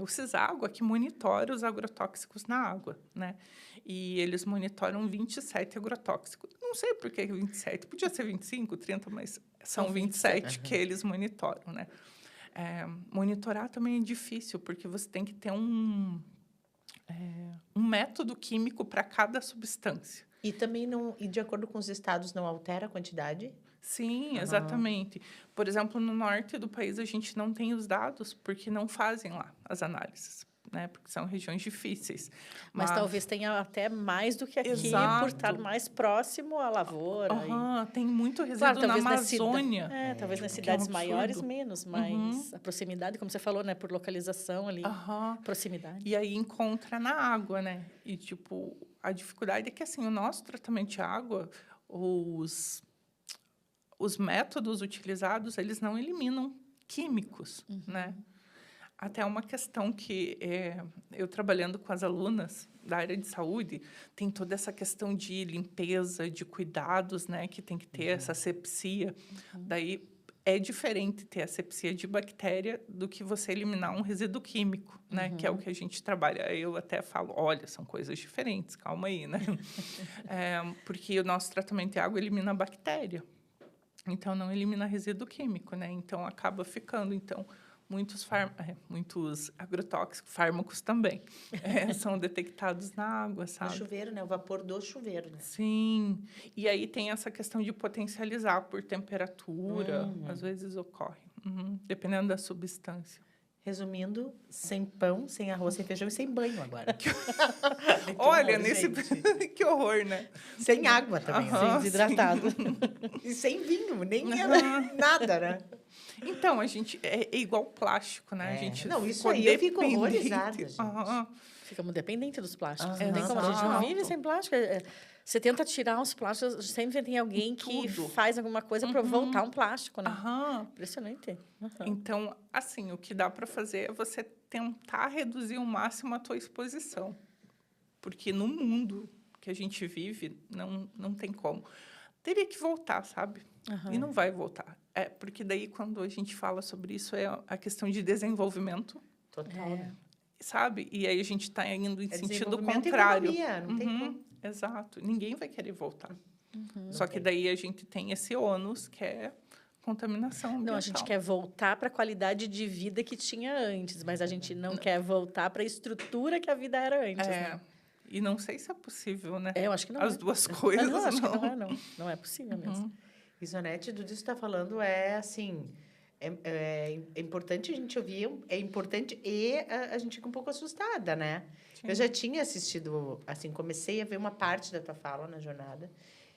o CISÁGUA, que monitora os agrotóxicos na água, né? E eles monitoram 27 agrotóxicos. Não sei por que 27, podia ser 25, 30, mas são 27 que eles monitoram, né? Monitorar também é difícil, porque você tem que ter um método químico para cada substância. E também não, e de acordo com os estados não altera a quantidade? Sim, exatamente. Por exemplo, no norte do país a gente não tem os dados porque não fazem lá as análises, né? Porque são regiões difíceis. Mas talvez tenha até mais do que aqui, Exato. por estar mais próximo à lavoura. Tem muito resíduo Claro, na talvez Amazônia. Talvez nas que é um cidades absurdo. maiores menos, mas a proximidade, como você falou, né, por localização ali, proximidade. E aí encontra na água, né? E, tipo, a dificuldade é que, assim, o nosso tratamento de água, os métodos utilizados, eles não eliminam químicos, né? Até uma questão que eu trabalhando com as alunas da área de saúde, tem toda essa questão de limpeza, de cuidados, né? Que tem que ter essa asepsia. Daí, é diferente ter asepsia de bactéria do que você eliminar um resíduo químico, né? Que é o que a gente trabalha. Eu até falo, olha, são coisas diferentes, calma aí, né? Porque o nosso tratamento de água elimina a bactéria. Então, não elimina resíduo químico, né? Então, acaba ficando. Então, muitos agrotóxicos, fármacos também, são detectados na água, sabe? No chuveiro, né? O vapor do chuveiro, né? Sim. E aí tem essa questão de potencializar por temperatura, às vezes ocorre, dependendo da substância. Resumindo, sem pão, sem arroz, sem feijão e sem banho agora. Olha, horror, gente. que horror, né? Sem água também, né? Sem desidratado. E sem vinho, nem nada, né? Então, a gente é igual plástico, né? A gente Não, isso ficou aí eu fico dependente. horrorizada, gente. Ficamos dependentes dos plásticos. Aham. Não tem como, a gente não Exato. vive sem plástico. Você tenta tirar os plásticos, sempre tem alguém que Tudo. faz alguma coisa para voltar um plástico, né? Aham. Impressionante. Então, assim, o que dá para fazer é você tentar reduzir ao máximo a tua exposição. Porque no mundo que a gente vive, não tem como. Teria que voltar, sabe? E não vai voltar. Porque daí, quando a gente fala sobre isso, é a questão de desenvolvimento, Total, né? sabe? E aí a gente está indo em sentido desenvolvimento e contrário. economia, não tem como. Exato. Ninguém vai querer voltar. Só que daí a gente tem esse ônus, que é contaminação ambiental. Não, a gente quer voltar para a qualidade de vida que tinha antes, mas a gente não quer voltar para a estrutura que a vida era antes, né? E não sei se é possível, né? Eu acho que não As duas coisas, não. Acho que não. não é, não. Não é possível mesmo. Isonete, tudo isso que está falando é assim. É importante a gente ouvir, é importante e a gente fica um pouco assustada, né? Sim. Eu já tinha assistido, assim, comecei a ver uma parte da tua fala na jornada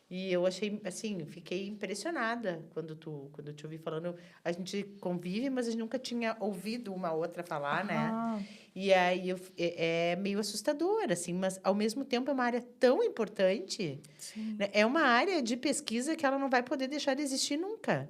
e eu achei, assim, fiquei impressionada quando eu te ouvi falando. A gente convive, mas a gente nunca tinha ouvido uma outra falar, né? E aí é meio assustador, assim, mas ao mesmo tempo é uma área tão importante. Né? É uma área de pesquisa que ela não vai poder deixar de existir nunca.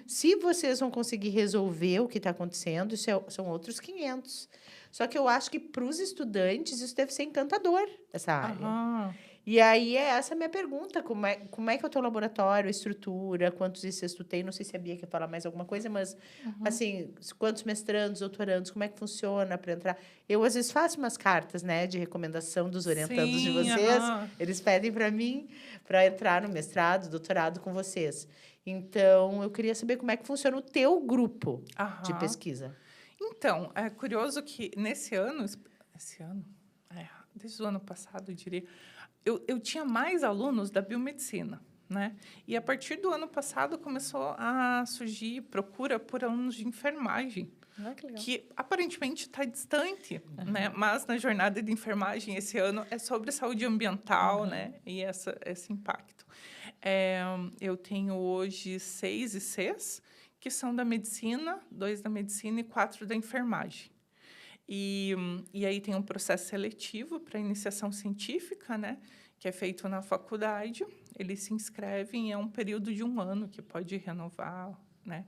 Se vocês vão conseguir resolver o que está acontecendo, isso são outros 500. Só que eu acho que para os estudantes isso deve ser encantador, essa área. E aí essa a minha pergunta, como é que é o teu laboratório, a estrutura, quantos ICs tu tem? Não sei se a Bia quer falar mais alguma coisa, mas, assim, quantos mestrandos, doutorandos, como é que funciona para entrar? Eu, às vezes, faço umas cartas, né, de recomendação dos orientandos de vocês. Eles pedem para mim para entrar no mestrado, doutorado com vocês. Então, eu queria saber como é que funciona o teu grupo de pesquisa. Então, é curioso que nesse ano, desde o ano passado, eu diria, eu tinha mais alunos da biomedicina, né? E a partir do ano passado começou a surgir procura por alunos de enfermagem, Que legal. que aparentemente está distante, né? Mas na jornada de enfermagem esse ano é sobre saúde ambiental, né? E esse impacto. Eu tenho hoje 6 ICs, que são da medicina, 2 da medicina e 4 da enfermagem. E aí tem um processo seletivo para iniciação científica, né? Que é feito na faculdade. Eles se inscrevem, é um período de 1 ano que pode renovar, né?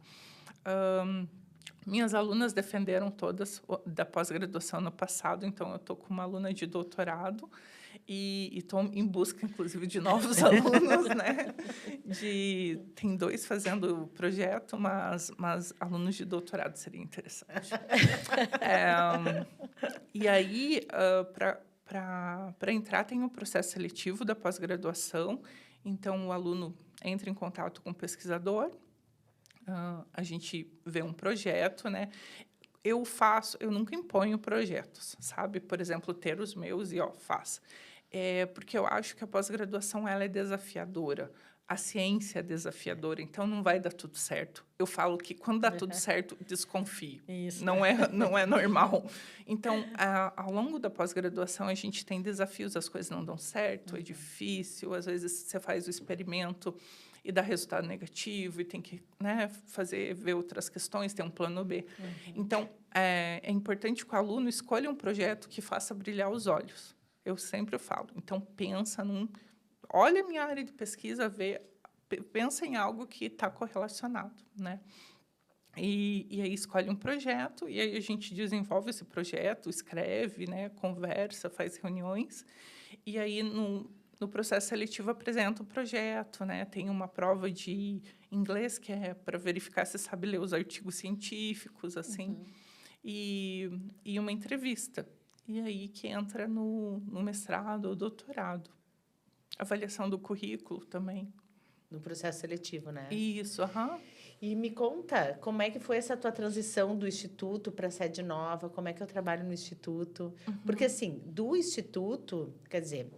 Minhas alunas defenderam todas da pós-graduação no passado, então eu estou com uma aluna de doutorado e estou em busca, inclusive, de novos alunos, né? Tem 2 fazendo o projeto, mas alunos de doutorado seria interessante. E aí, para entrar, tem um processo seletivo da pós-graduação, então o aluno entra em contato com o pesquisador, a gente vê um projeto, né? Eu nunca imponho projetos, sabe? Por exemplo, ter os meus e, faça. Porque eu acho que a pós-graduação ela é desafiadora. A ciência é desafiadora, então não vai dar tudo certo. Eu falo que quando dá tudo certo, desconfio. Isso. Não é normal. Então, ao longo da pós-graduação, a gente tem desafios, as coisas não dão certo, é difícil, às vezes você faz o experimento e dá resultado negativo, e tem que, né, ver outras questões, ter um plano B. Então, é importante que o aluno escolha um projeto que faça brilhar os olhos. Eu sempre falo. Então, olha a minha área de pesquisa, pensa em algo que está correlacionado, né? E aí escolhe um projeto, e aí a gente desenvolve esse projeto, escreve, né, conversa, faz reuniões, e aí, no processo seletivo, apresenta o projeto, né? Tem uma prova de inglês, que é para verificar se sabe ler os artigos científicos, assim, e uma entrevista. E aí que entra no mestrado ou doutorado. Avaliação do currículo também. No processo seletivo, né? Isso, E me conta, como é que foi essa tua transição do Instituto para a sede nova? Como é que eu trabalho no Instituto? Porque, assim, do Instituto, quer dizer,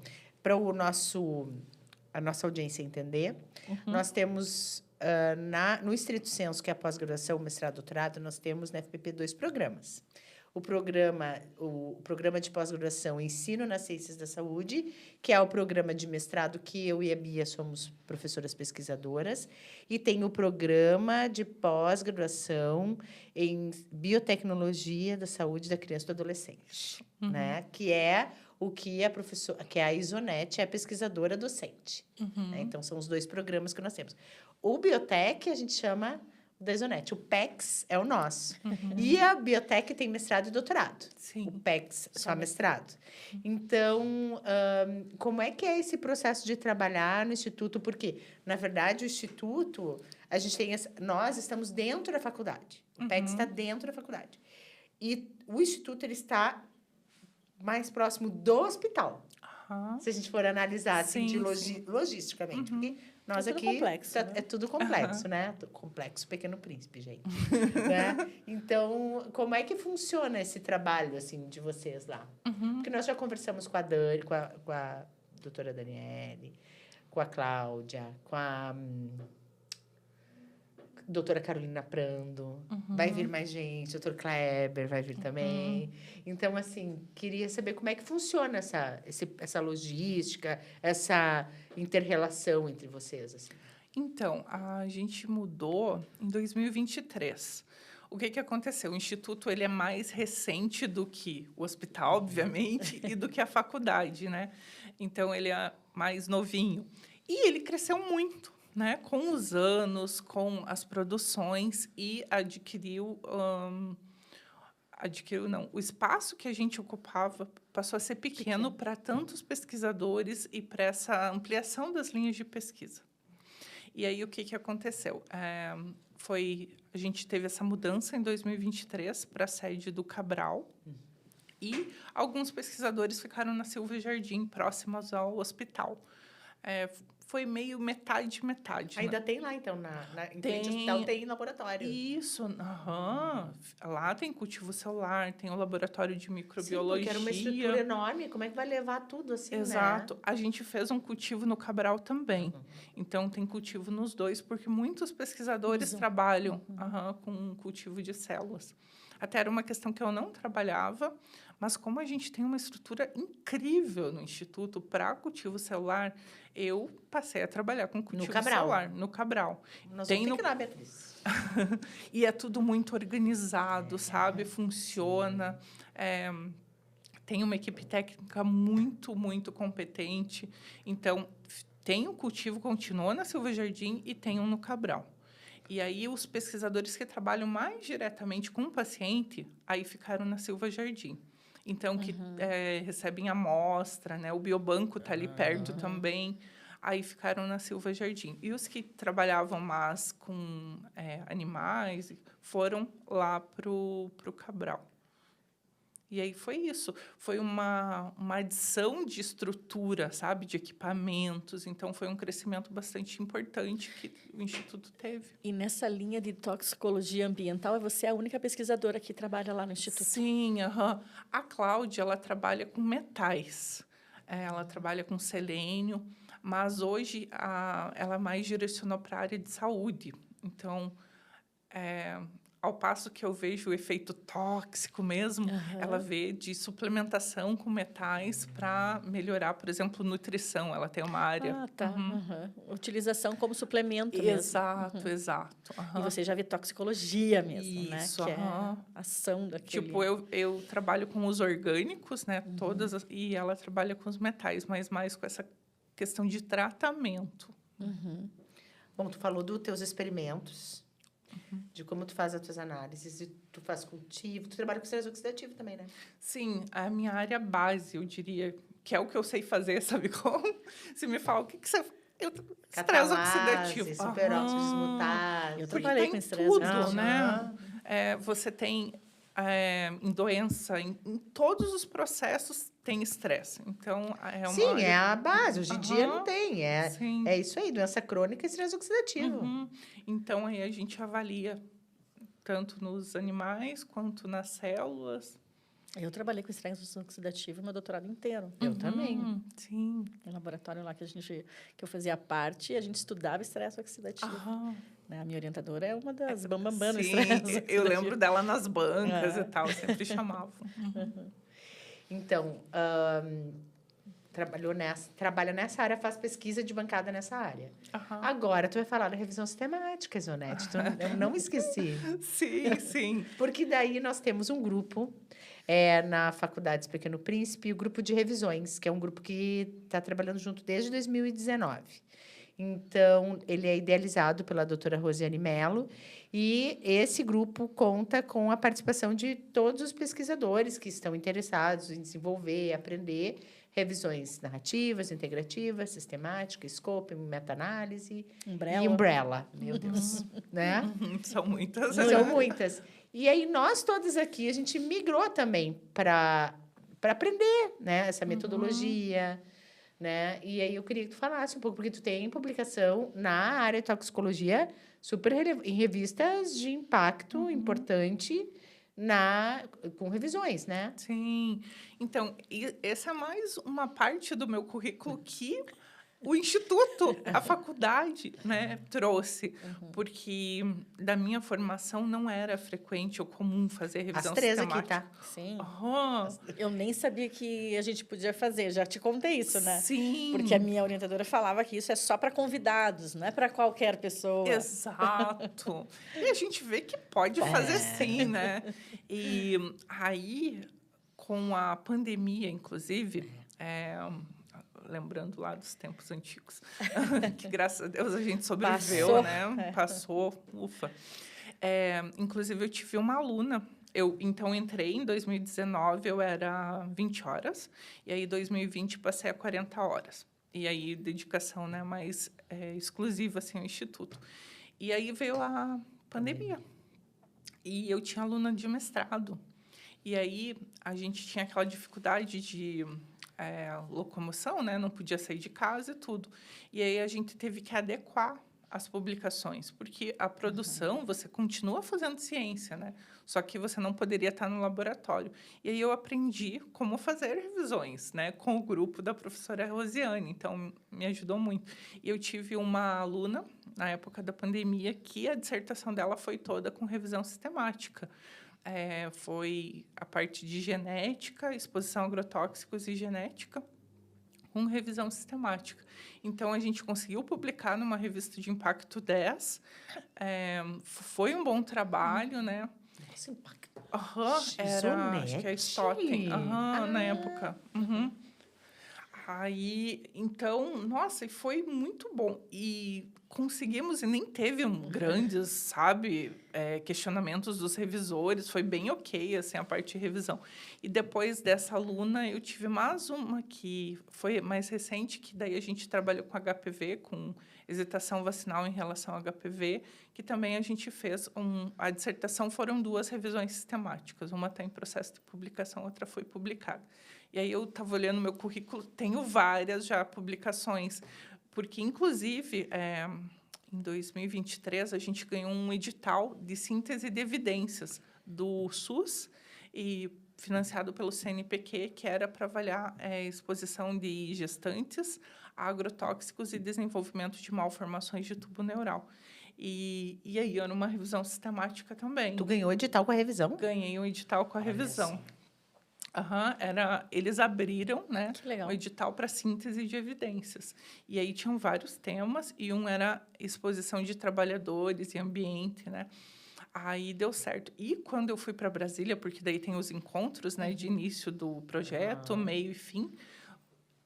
para a nossa audiência entender, nós temos, no estrito senso, que é a pós-graduação, mestrado, doutorado, nós temos na FPP 2 programas. O programa de pós-graduação Ensino nas Ciências da Saúde, que é o programa de mestrado que eu e a Bia somos professoras pesquisadoras, e tem o programa de pós-graduação em Biotecnologia da Saúde da Criança e do Adolescente, né? Que é o que a Isonete é a pesquisadora docente. Né? Então, são os 2 programas que nós temos. O Biotec, a gente chama da Isonete. O PEX é o nosso. E a Biotec tem mestrado e doutorado. Sim. O PEX só mestrado. Então, como é que é esse processo de trabalhar no Instituto? Porque, na verdade, o Instituto, nós estamos dentro da faculdade. O PEX está dentro da faculdade. E o Instituto ele está mais próximo do hospital. Se a gente for analisar assim, logisticamente. Porque nós tudo aqui complexo, né? é tudo complexo, né? Complexo Pequeno Príncipe, gente. Né? Então, como é que funciona esse trabalho assim de vocês lá? Porque nós já conversamos com a Dani, com a doutora Daniele, com a Cláudia, com a doutora Carolina Prando, vai vir mais gente, doutor Kleber vai vir também. Então, assim, queria saber como é que funciona essa logística, essa inter-relação entre vocês. Assim. Então, a gente mudou em 2023. O que aconteceu? O Instituto ele é mais recente do que o hospital, obviamente, e do que a faculdade, né? Então, ele é mais novinho. E ele cresceu muito, né? Com os anos, com as produções, e o espaço que a gente ocupava passou a ser pequeno para tantos pesquisadores e para essa ampliação das linhas de pesquisa. E aí, o que aconteceu? A gente teve essa mudança em 2023 para a sede do Cabral, e alguns pesquisadores ficaram na Silva Jardim, próximos ao hospital. Foi meio metade. Ainda tem lá, então, em frente ao hospital tem laboratório. Isso, lá tem cultivo celular, tem o laboratório de microbiologia. Sim, porque era uma estrutura enorme, como é que vai levar tudo assim, Exato. Né? A gente fez um cultivo no Cabral também. Então, tem cultivo nos 2, porque muitos pesquisadores trabalham com cultivo de células. Até era uma questão que eu não trabalhava, mas como a gente tem uma estrutura incrível no Instituto para cultivo celular, eu passei a trabalhar com cultivo celular no Cabral. Nós vamos ter que ir lá, Beatriz. E é tudo muito organizado, sabe? Funciona. Tem uma equipe técnica muito, muito competente. Então, tem um cultivo, continuou na Silva Jardim e tem um no Cabral. E aí, os pesquisadores que trabalham mais diretamente com o paciente, aí ficaram na Silva Jardim. Então, que recebem amostra, né? O biobanco está ali perto também. Aí ficaram na Silva Jardim. E os que trabalhavam mais com animais foram lá para o Cabral. E aí foi isso. Foi uma adição de estrutura, sabe? De equipamentos. Então, foi um crescimento bastante importante que o Instituto teve. E nessa linha de toxicologia ambiental, você é a única pesquisadora que trabalha lá no Instituto? Sim, a Cláudia, ela trabalha com metais. Ela trabalha com selênio, mas hoje ela mais direcionou para a área de saúde. Então, ao passo que eu vejo o efeito tóxico mesmo, ela vê de suplementação com metais para melhorar, por exemplo, nutrição. Ela tem uma área... Ah, tá. Utilização como suplemento Exato, mesmo. exato. E você já vê toxicologia mesmo, né? Isso, Que é a ação daquele... Tipo, eu trabalho com os orgânicos, né? E ela trabalha com os metais, mas mais com essa questão de tratamento. Bom, tu falou dos teus experimentos, de como tu faz as tuas análises, e tu faz cultivo, tu trabalha com estresse oxidativo também, né? Sim, a minha área base, eu diria, que é o que eu sei fazer, sabe como? Se me fala, o que você... Estresse oxidativo. Superóxido desmutável. Eu trabalhei com estresse tudo, oxidativo. né? Você tem em doença, em todos os processos tem estresse. Então, é uma... Sim, é a base. Hoje em dia não tem. Sim. É isso aí, doença crônica e estresse oxidativo. Então, aí a gente avalia tanto nos animais quanto nas células. Eu trabalhei com estresse oxidativo meu doutorado inteiro. Eu também. Sim. No laboratório lá que eu fazia parte, a gente estudava estresse oxidativo. Né? A minha orientadora é uma das bambambam no estresse oxidativo. Eu lembro dela nas bancas e tal, sempre chamavam. Então, trabalha nessa área, faz pesquisa de bancada nessa área. Agora, tu vai falar da revisão sistemática, Isonete. Eu não esqueci. Sim. Porque daí nós temos um grupo na Faculdade Pequeno Príncipe, o grupo de revisões, que é um grupo que está trabalhando junto desde 2019. Então, ele é idealizado pela doutora Rosiane Mello, e esse grupo conta com a participação de todos os pesquisadores que estão interessados em desenvolver, aprender revisões narrativas, integrativas, sistemática, scope, meta-análise e umbrella. Meu Deus, né? São muitas. São muitas. E aí, nós todas aqui, a gente migrou também para aprender, né? Essa metodologia, né? E aí, eu queria que tu falasse um pouco, porque tu tem publicação na área de toxicologia super em revistas de impacto importante com revisões, né? Sim. Então, essa é mais uma parte do meu currículo que o Instituto, a faculdade, né, trouxe. Porque da minha formação não era frequente ou comum fazer revisão As três sistemática. aqui, tá? Sim. Eu nem sabia que a gente podia fazer. Já te contei isso, né? Sim. Porque a minha orientadora falava que isso é só para convidados, não é para qualquer pessoa. Exato. E a gente vê que pode fazer sim, né? E aí, com a pandemia, inclusive, lembrando lá dos tempos antigos, que graças a Deus a gente sobreviveu, Passou. né? Passou, ufa. Inclusive, eu tive uma aluna. Então, entrei em 2019, eu era 20 horas. E aí, em 2020, passei a 40 horas. E aí, dedicação, né, mais exclusiva, assim, ao Instituto. E aí, veio a pandemia. E eu tinha aluna de mestrado. E aí, a gente tinha aquela dificuldade de locomoção, né? Não podia sair de casa e tudo. E aí, a gente teve que adequar as publicações, porque a produção, você continua fazendo ciência, né? Só que você não poderia estar no laboratório. E aí eu aprendi como fazer revisões, né? Com o grupo da professora Rosiane, então me ajudou muito. E eu tive uma aluna, na época da pandemia, que a dissertação dela foi toda com revisão sistemática. Foi a parte de genética, exposição a agrotóxicos e genética, com revisão sistemática. Então, a gente conseguiu publicar numa revista de Impacto 10. Foi um bom trabalho, né? Nossa, impacto. Era, acho que é Stotten, na época. Aí, então, nossa, e foi muito bom. E conseguimos, e nem teve grandes, sabe, questionamentos dos revisores, foi bem ok, assim, a parte de revisão. E depois dessa aluna, eu tive mais uma que foi mais recente, que daí a gente trabalhou com HPV, com hesitação vacinal em relação ao HPV, que também a gente fez a dissertação, foram 2 revisões sistemáticas, uma está em processo de publicação, outra foi publicada. E aí eu estava olhando meu currículo, tenho várias já publicações, porque, inclusive, em 2023, a gente ganhou um edital de síntese de evidências do SUS, e financiado pelo CNPq, que era para avaliar exposição de gestantes a agrotóxicos e desenvolvimento de malformações de tubo neural. E aí, era uma revisão sistemática também. Tu ganhou edital com a revisão? Ganhei um edital com a revisão. Eles abriram, né, Que legal. um edital para síntese de evidências. E aí tinham vários temas, e um era exposição de trabalhadores e ambiente, né? Aí deu certo. E quando eu fui para Brasília, porque daí tem os encontros, né, de início do projeto, meio e fim,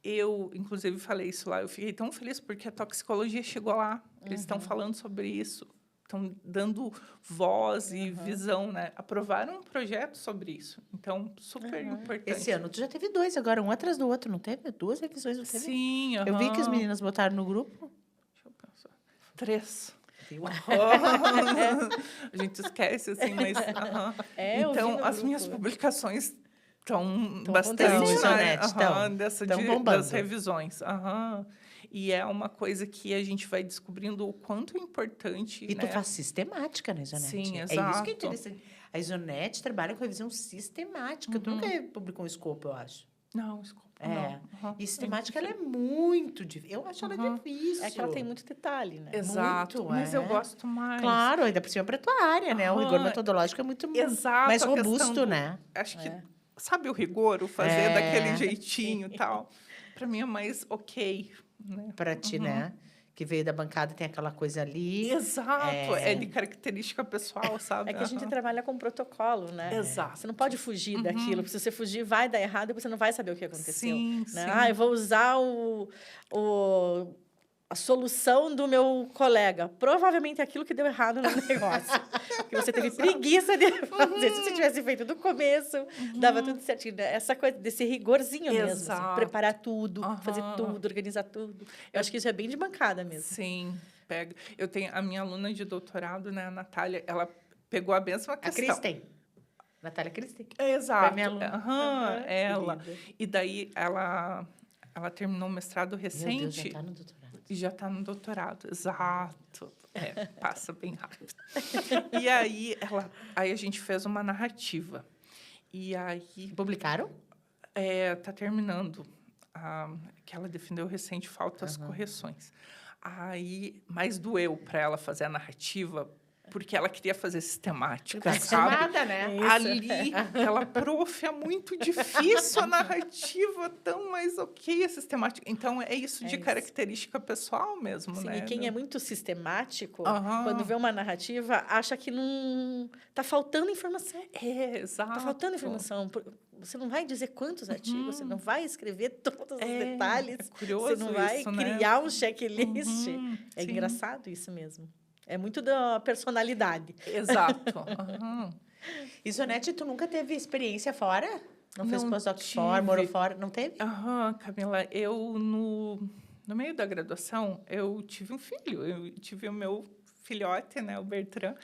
eu, inclusive, falei isso lá, eu fiquei tão feliz porque a toxicologia chegou lá, eles estão falando sobre isso, estão dando voz e visão, né? Aprovaram um projeto sobre isso. Então, super importante. Esse ano tu já teve 2 agora, um atrás do outro, não teve? 2 revisões, não teve? Sim, Eu vi que as meninas botaram no grupo. Deixa eu pensar. 3. Viu? A gente esquece, assim, mas... Eu vi Então, no as grupo. minhas publicações estão Tão bastante acontecendo. Isonete, tão bombando. das revisões. E é uma coisa que a gente vai descobrindo o quanto é importante. E né? tu faz sistemática na Isonete. Sim, É isso que é exato. interessante. A Isonete trabalha com revisão sistemática. Tu nunca publicou um escopo, eu acho. Não, desculpa. É. Não. E sistemática, ela é muito difícil. Eu acho ela difícil. É que ela tem muito detalhe, né? Exato, Muito, mas é. eu gosto mais. Claro, ainda por cima para tua área, né? O rigor Aham. metodológico é muito Exato, mais a questão robusto, do- né? Acho que, sabe o rigor, o fazer É. daquele jeitinho e tal? Para mim é mais ok, né? Para ti, né? Que veio da bancada, tem aquela coisa ali. Exato, é de característica pessoal, sabe? É que a gente trabalha com protocolo, né? Exato. Você não pode fugir daquilo, porque se você fugir, vai dar errado e você não vai saber o que aconteceu. Sim, né? sim. Ah, eu vou usar a solução do meu colega. Provavelmente é aquilo que deu errado no negócio. Que você teve preguiça de fazer. Se você tivesse feito do começo, dava tudo certinho. Né? Essa coisa desse rigorzinho mesmo. Assim, Exato. preparar tudo, fazer tudo, organizar tudo. Eu acho que isso é bem de bancada mesmo. Sim, pega. Eu tenho a minha aluna de doutorado, né, a Natália, ela pegou a mesma A questão. Kristen. Natália Kristen. Exato. Foi minha aluna. Ela. querida. E daí ela terminou o mestrado recente. Meu Deus, já tá no doutorado. E já está no doutorado, exato. Passa bem rápido. E aí, a gente fez uma narrativa. E aí, Publicaram? está terminando. Que ela defendeu recente, faltam as correções. Aí, mas doeu para ela fazer a narrativa, porque ela queria fazer sistemática, sabe? Acostumada, né? Ali, aquela prof, é muito difícil a narrativa, tão mais ok a sistemática. Então, é isso de isso. característica pessoal mesmo, Sim, né? e quem é muito sistemático, Aham. quando vê uma narrativa, acha que não... Tá faltando informação. Exato. Tá faltando informação. Você não vai dizer quantos artigos, você não vai escrever todos os detalhes. É curioso você não vai isso, né? criar um checklist. É sim. engraçado isso mesmo. É muito da personalidade. Exato. Aham. Isonete, tu nunca teve experiência fora? Não fez Não pós-doc tive. fora, morou fora? Não teve? Camila, eu no meio da graduação, eu tive um filho. Eu tive o meu filhote, né, o Bertrand.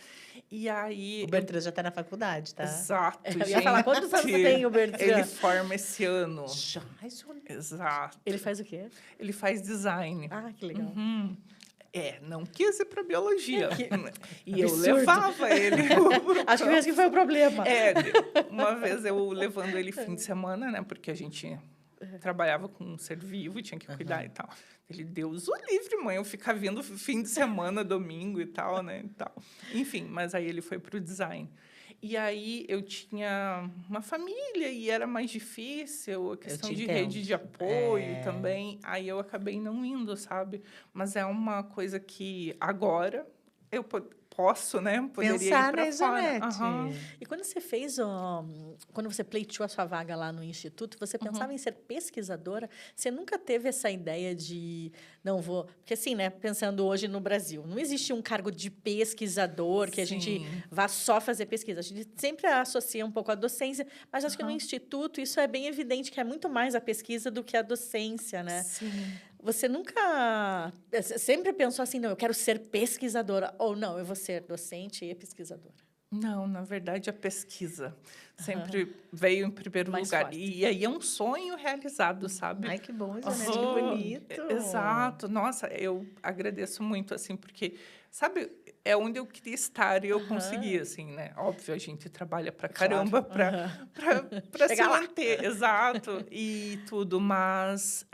E aí... O Bertrand já tá na faculdade, tá? Exato, Eu ia falar, quantos anos você tem, o Bertrand? Ele forma esse ano. Já, Isonete. Exato. Ele faz o quê? Ele faz design. Ah, que legal. Não quis ir para biologia. E eu absurdo. levava ele. Acho que esse que foi o problema. Uma vez eu levando ele fim de semana, né? Porque a gente trabalhava com um ser vivo, tinha que cuidar e tal. Ele, Deus o livre, mãe, eu ficar vindo fim de semana, domingo e tal, né? E tal. Enfim, mas aí ele foi para o design. E aí eu tinha uma família e era mais difícil, a questão de entendo. rede de apoio também. Aí eu acabei não indo, sabe? Mas é uma coisa que agora posso, né? Poderia Pensar ir para na fora. Isonete. E quando você fez, quando você pleiteou a sua vaga lá no Instituto, você pensava em ser pesquisadora? Você nunca teve essa ideia de, não vou... Porque assim, né, pensando hoje no Brasil, não existe um cargo de pesquisador que a gente Sim. vá só fazer pesquisa. A gente sempre associa um pouco à docência, mas acho que no Instituto isso é bem evidente, que é muito mais a pesquisa do que a docência, né? Sim. Você nunca... Sempre pensou assim, não, eu quero ser pesquisadora, ou não, eu vou ser docente e pesquisadora? Não, na verdade, a pesquisa sempre veio em primeiro Mais lugar. forte. E aí é um sonho realizado, sabe? Ai, que bom, Isonete, que Aham, bonito. Exato. Nossa, eu agradeço muito, assim, porque, sabe, é onde eu queria estar e eu consegui, assim, né? Óbvio, a gente trabalha pra caramba para se Chegar lá. manter, exato, e tudo, mas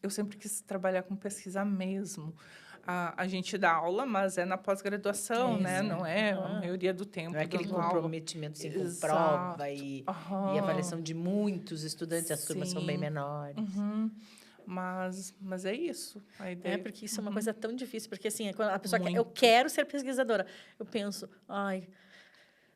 eu sempre quis trabalhar com pesquisa mesmo. A gente dá aula, mas é na pós-graduação, né? Não é a maioria do tempo Não é aquele dando aula. comprometimento assim, com Exato. prova e Aham. avaliação de muitos estudantes, as turmas são bem Sim. menores. Mas é isso. A ideia. Porque isso é uma coisa tão difícil, porque assim, quando a pessoa quer, eu Muito. quero ser pesquisadora, eu penso, ai,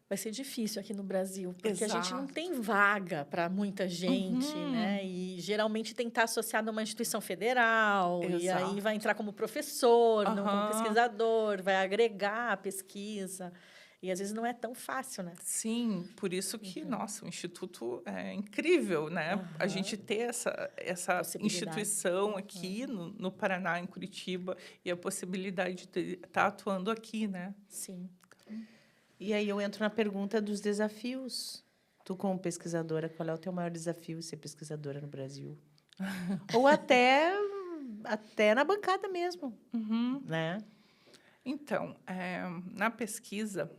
vai ser difícil aqui no Brasil, porque a gente não Exato. tem vaga para muita gente, né? E geralmente tem que estar associado a uma instituição federal, e aí Exato. vai entrar como professor, não como Aham. pesquisador, vai agregar a pesquisa. E às vezes não é tão fácil, né? Sim, por isso que, nossa, o Instituto é incrível, né? A gente ter essa Possibilidade. instituição aqui no Paraná, em Curitiba, e a possibilidade de estar atuando aqui, né? Sim. E aí eu entro na pergunta dos desafios. Tu, como pesquisadora, qual é o teu maior desafio ser pesquisadora no Brasil? Ou até na bancada mesmo, né? Então, na pesquisa,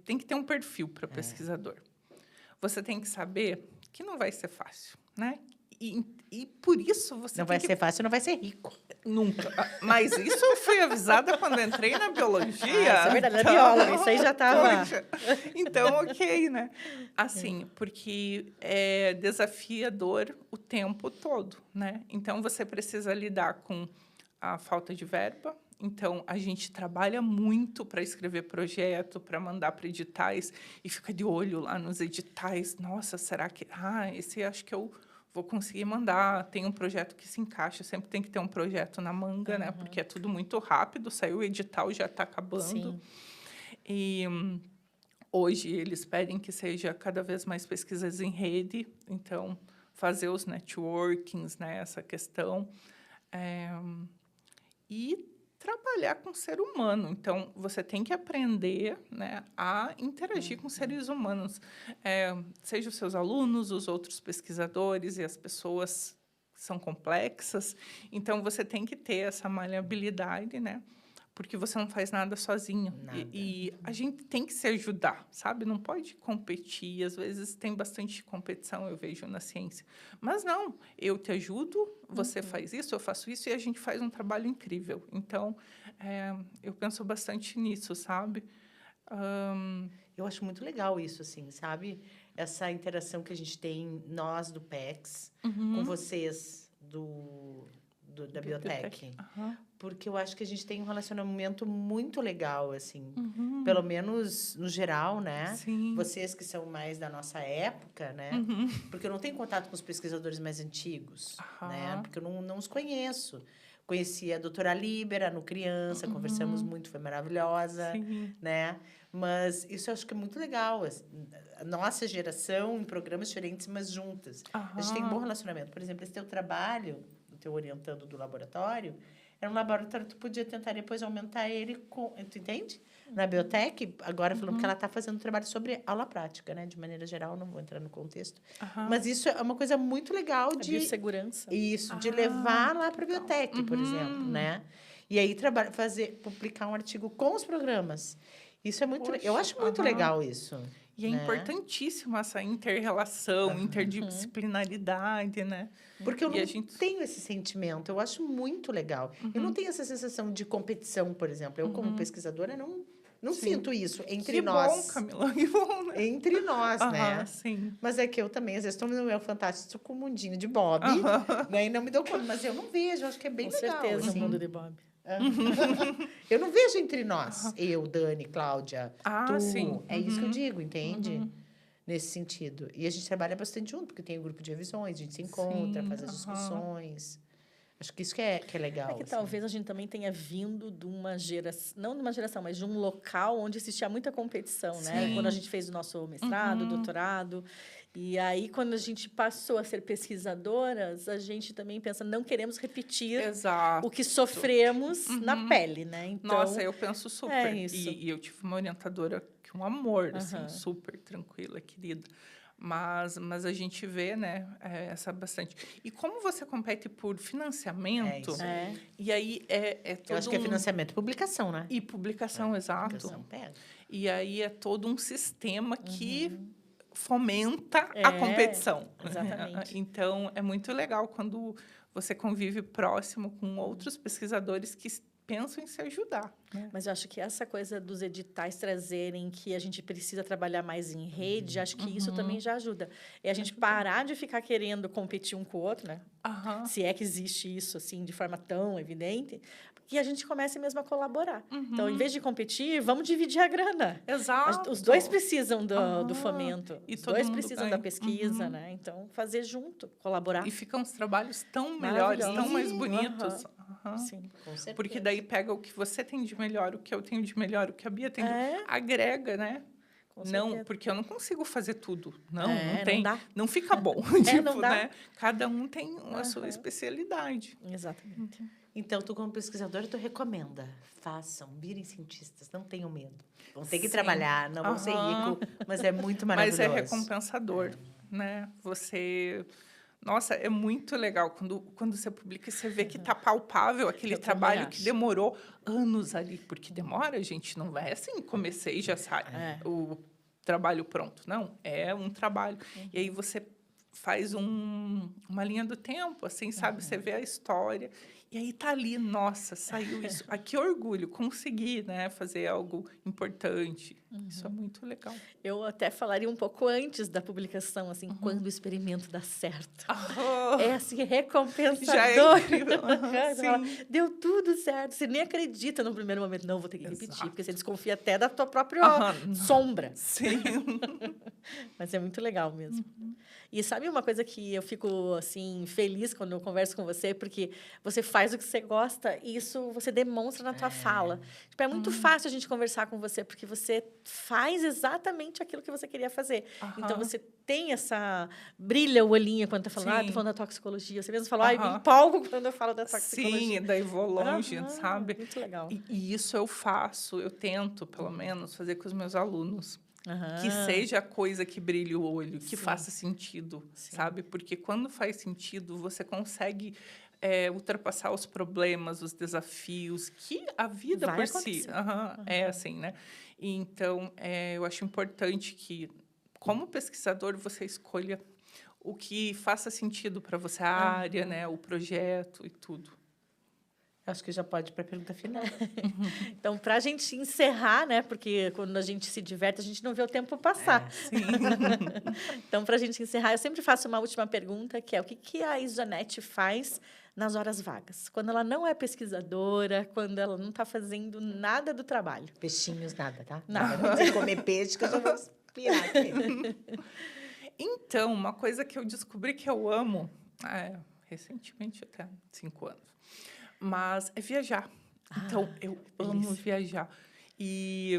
tem que ter um perfil para pesquisador. Você tem que saber que não vai ser fácil, né? E por isso você Não tem vai que... ser fácil, não vai ser rico. Nunca. Mas isso eu fui avisada quando entrei na biologia. Isso é verdade, ela é bióloga, isso aí já estava... Poxa. Então, ok, né? Assim, porque é desafiador o tempo todo, né? Então, você precisa lidar com a falta de verba. Então, a gente trabalha muito para escrever projeto, para mandar para editais, e fica de olho lá nos editais. Nossa, será que... esse acho que eu vou conseguir mandar. Tem um projeto que se encaixa, sempre tem que ter um projeto na manga, né? Porque é tudo muito rápido, saiu o edital, já está acabando. Sim. E hoje eles pedem que seja cada vez mais pesquisas em rede, então fazer os networkings, né? Essa questão. E trabalhar com o ser humano. Então, você tem que aprender, né, a interagir com seres humanos. Seja os seus alunos, os outros pesquisadores e as pessoas que são complexas. Então, você tem que ter essa maleabilidade, né? Porque você não faz nada sozinho. E a gente tem que se ajudar, sabe? Não pode competir. Às vezes tem bastante competição, eu vejo na ciência. Mas não, eu te ajudo, você faz isso, eu faço isso, e a gente faz um trabalho incrível. Então, eu penso bastante nisso, sabe? Eu acho muito legal isso, assim, sabe? Essa interação que a gente tem, nós do PEX, com vocês da Biotech. Porque eu acho que a gente tem um relacionamento muito legal, assim. Pelo menos no geral, né? Sim. Vocês que são mais da nossa época, né? Porque eu não tenho contato com os pesquisadores mais antigos, né? Porque eu não os conheço. Conheci a doutora Líbera no Criança, conversamos muito, foi maravilhosa, Sim. né? Mas isso eu acho que é muito legal. A nossa geração em programas diferentes, mas juntas. A gente tem um bom relacionamento. Por exemplo, esse teu trabalho, o teu orientando do laboratório, era um laboratório que tu podia tentar depois aumentar ele com... Tu entende? Na Biotech, agora falando que ela está fazendo um trabalho sobre aula prática, né? De maneira geral, não vou entrar no contexto. Mas isso é uma coisa muito legal de... biossegurança. Isso, de levar lá para a Biotech, por exemplo, né? E aí publicar um artigo com os programas. Isso é muito... Poxa, eu acho muito legal isso. E é importantíssimo essa inter-relação, interdisciplinaridade, né? Porque eu não tenho esse sentimento, eu acho muito legal. Eu não tenho essa sensação de competição, por exemplo. Eu, como pesquisadora, não sinto isso entre nós. Que bom, Camila, que bom, né? Entre nós, né? Sim. Mas é que eu também, às vezes, estou no meu fantástico mundinho de Bob, né? E não me dou conta. Mas eu não vejo, eu acho que é bem legal. Com certeza, assim. no mundo de Bob. Eu não vejo entre nós, eu, Dani, Cláudia, tu. Sim. É isso que eu digo, entende? Nesse sentido. E a gente trabalha bastante junto, porque tem o grupo de revisões, a gente se encontra, Sim, faz as discussões. Acho que isso que é legal. É que assim. talvez a gente também tenha vindo de uma geração, não de uma geração, mas de um local onde existia muita competição, né? Sim. Quando a gente fez o nosso mestrado, doutorado. E aí, quando a gente passou a ser pesquisadoras, a gente também pensa, não queremos repetir Exato. o que sofremos na pele, né? Então, Nossa, eu penso super. é isso. E eu tive uma orientadora que é um amor, assim, super tranquila, querida. Mas a gente vê, né, essa bastante. E como você compete por financiamento, isso. e aí é todo Eu acho que é financiamento e publicação, né? E publicação, exato. Publicação pega. E aí é todo um sistema que fomenta a competição. exatamente. Então, é muito legal quando você convive próximo com outros pesquisadores que pensam em se ajudar. Né? Mas eu acho que essa coisa dos editais trazerem que a gente precisa trabalhar mais em rede, acho que isso também já ajuda. É a gente parar de ficar querendo competir um com o outro, né? Se é que existe isso, assim, de forma tão evidente, que a gente comece mesmo a colaborar. Então, em vez de competir, vamos dividir a grana. Exato. Os dois precisam do fomento. E Os todo dois mundo precisam ganha. da pesquisa, né? Então, fazer junto, colaborar. E ficam os trabalhos tão melhores, tão mais bonitos. Sim. Com certeza. Porque daí pega o que você tem de melhor, o que eu tenho de melhor, o que a Bia tem de... Agrega, né? Com Não, certeza. porque eu não consigo fazer tudo. Não não tem. dá. Não fica bom. Tipo, não dá. né? Cada um tem a sua especialidade. Exatamente. Então, tu como pesquisadora, tu recomenda. Façam, virem cientistas, não tenham medo. Vão ter que trabalhar, não vão ser ricos, mas é muito Mas maravilhoso. é recompensador, né? Você... Nossa, é muito legal quando você publica e você vê que está palpável aquele Eu também trabalho acho. que demorou anos ali. Porque demora, gente, não é assim, comecei e já sai o trabalho pronto. Não, é um trabalho. E aí você faz uma linha do tempo, assim, sabe? Você vê a história e aí tá ali, nossa, saiu isso. Ah, que orgulho, consegui, né, fazer algo importante. Isso é muito legal. Eu até falaria um pouco antes da publicação, assim, quando o experimento dá certo. É, assim, recompensador. Já é incrível. Você fala, deu tudo certo. Você nem acredita no primeiro momento. Não, vou ter que repetir, porque você desconfia até da tua própria sombra. Sim. Mas é muito legal mesmo. E sabe uma coisa que eu fico, assim, feliz quando eu converso com você? Porque você faz o que você gosta e isso você demonstra na tua fala. Tipo, é muito fácil a gente conversar com você, porque você faz exatamente aquilo que você queria fazer. Então, você tem essa... Brilha o olhinho quando tá falando, tô falando da toxicologia. Você mesmo falou, me empolgo quando eu falo da toxicologia. Sim, daí vou longe, sabe? Muito legal. E isso eu faço, eu tento, pelo menos, fazer com os meus alunos. Que seja a coisa que brilhe o olho, que faça sentido, sabe? Porque quando faz sentido, você consegue ultrapassar os problemas, os desafios, que a vida Vai por acontecer. si é assim, né? E, então, eu acho importante que, como pesquisador, você escolha o que faça sentido para você, a área, né? O projeto e tudo. Acho que já pode ir para a pergunta final. Então, para a gente encerrar, né? Porque quando a gente se diverte, a gente não vê o tempo passar. Então, para a gente encerrar, eu sempre faço uma última pergunta, que é o que a Isonete faz nas horas vagas? Quando ela não é pesquisadora, quando ela não está fazendo nada do trabalho. Peixinhos, nada, tá? Nada. Não sei comer peixe, que eu já vou pirar aqui. Então, uma coisa que eu descobri que eu amo, recentemente, até 5 anos, mas é viajar. Então, eu amo viajar. E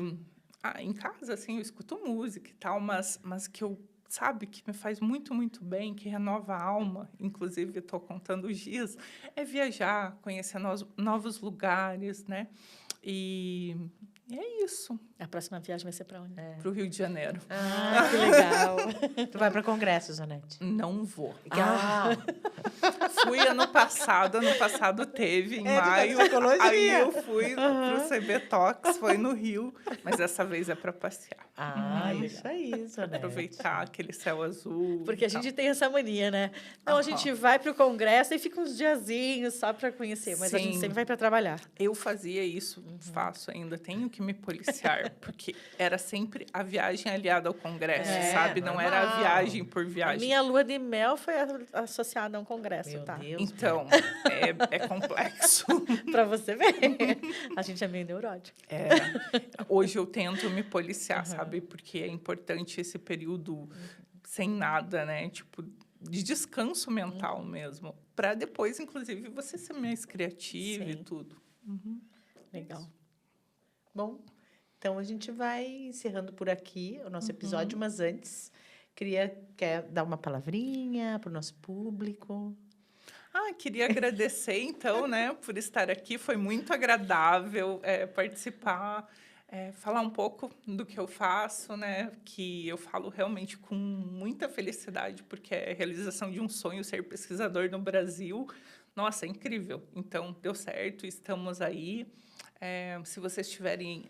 em casa, assim, eu escuto música e tal, mas que eu, sabe, que me faz muito, muito bem, que renova a alma, inclusive, estou contando os dias, é viajar, conhecer novos lugares, né? E é isso. A próxima viagem vai ser para onde? Para o Rio de Janeiro. Que legal. Tu vai para congresso, Zanete? Não vou. Fui ano passado teve, em maio. Aí eu fui pro CB Talks, foi no Rio, mas dessa vez é para passear. Ah, isso aí, Zonete. Aproveitar aquele céu azul. Porque a e tal. gente tem essa mania, né? Não, a gente vai para o congresso e fica uns diazinhos só para conhecer, mas a gente Sim. sempre vai para trabalhar. Eu fazia isso, faço ainda, tenho que me policiar, porque era sempre a viagem aliada ao congresso, sabe? Não era a normal. viagem por A viagem. minha lua de mel foi associada a um congresso, Meu tá? Deus. Então, é complexo. Para você ver. A gente é meio neurótico. Hoje eu tento me policiar, sabe? Porque é importante esse período sem nada, né? Tipo, de descanso mental mesmo. Para depois, inclusive, você ser mais criativa e Sim. tudo. Legal. Bom, então a gente vai encerrando por aqui o nosso episódio, mas antes, quer dar uma palavrinha para o nosso público? Queria agradecer, então, né, por estar aqui. Foi muito agradável participar, falar um pouco do que eu faço, né, que eu falo realmente com muita felicidade, porque é a realização de um sonho ser pesquisador no Brasil. Nossa, é incrível. Então, deu certo, estamos aí. Se vocês tiverem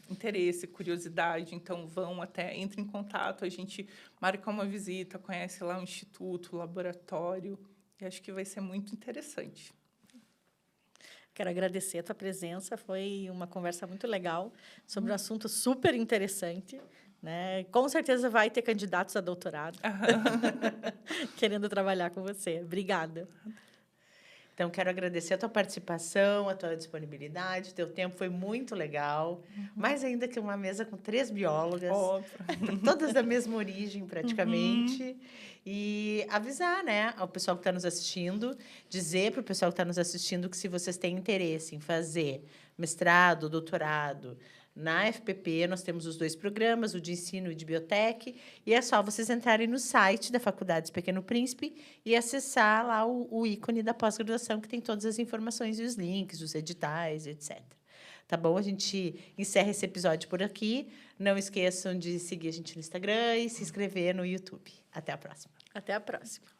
interesse, curiosidade, então entre em contato, a gente marca uma visita, conhece lá o instituto, o laboratório. E acho que vai ser muito interessante. Quero agradecer a tua presença. Foi uma conversa muito legal sobre um assunto super interessante, né? Com certeza vai ter candidatos a doutorado querendo trabalhar com você. Obrigada. Então, quero agradecer a tua participação, a tua disponibilidade, o teu tempo foi muito legal. Mais ainda que uma mesa com 3 biólogas, todas da mesma origem, praticamente. E avisar, né, ao pessoal que está nos assistindo, dizer para o pessoal que está nos assistindo que se vocês têm interesse em fazer mestrado, doutorado, na FPP, nós temos os 2 programas, o de ensino e de biotec, e é só vocês entrarem no site da Faculdade Pequeno Príncipe e acessar lá o ícone da pós-graduação, que tem todas as informações e os links, os editais, etc. Tá bom? A gente encerra esse episódio por aqui. Não esqueçam de seguir a gente no Instagram e se inscrever no YouTube. Até a próxima. Até a próxima.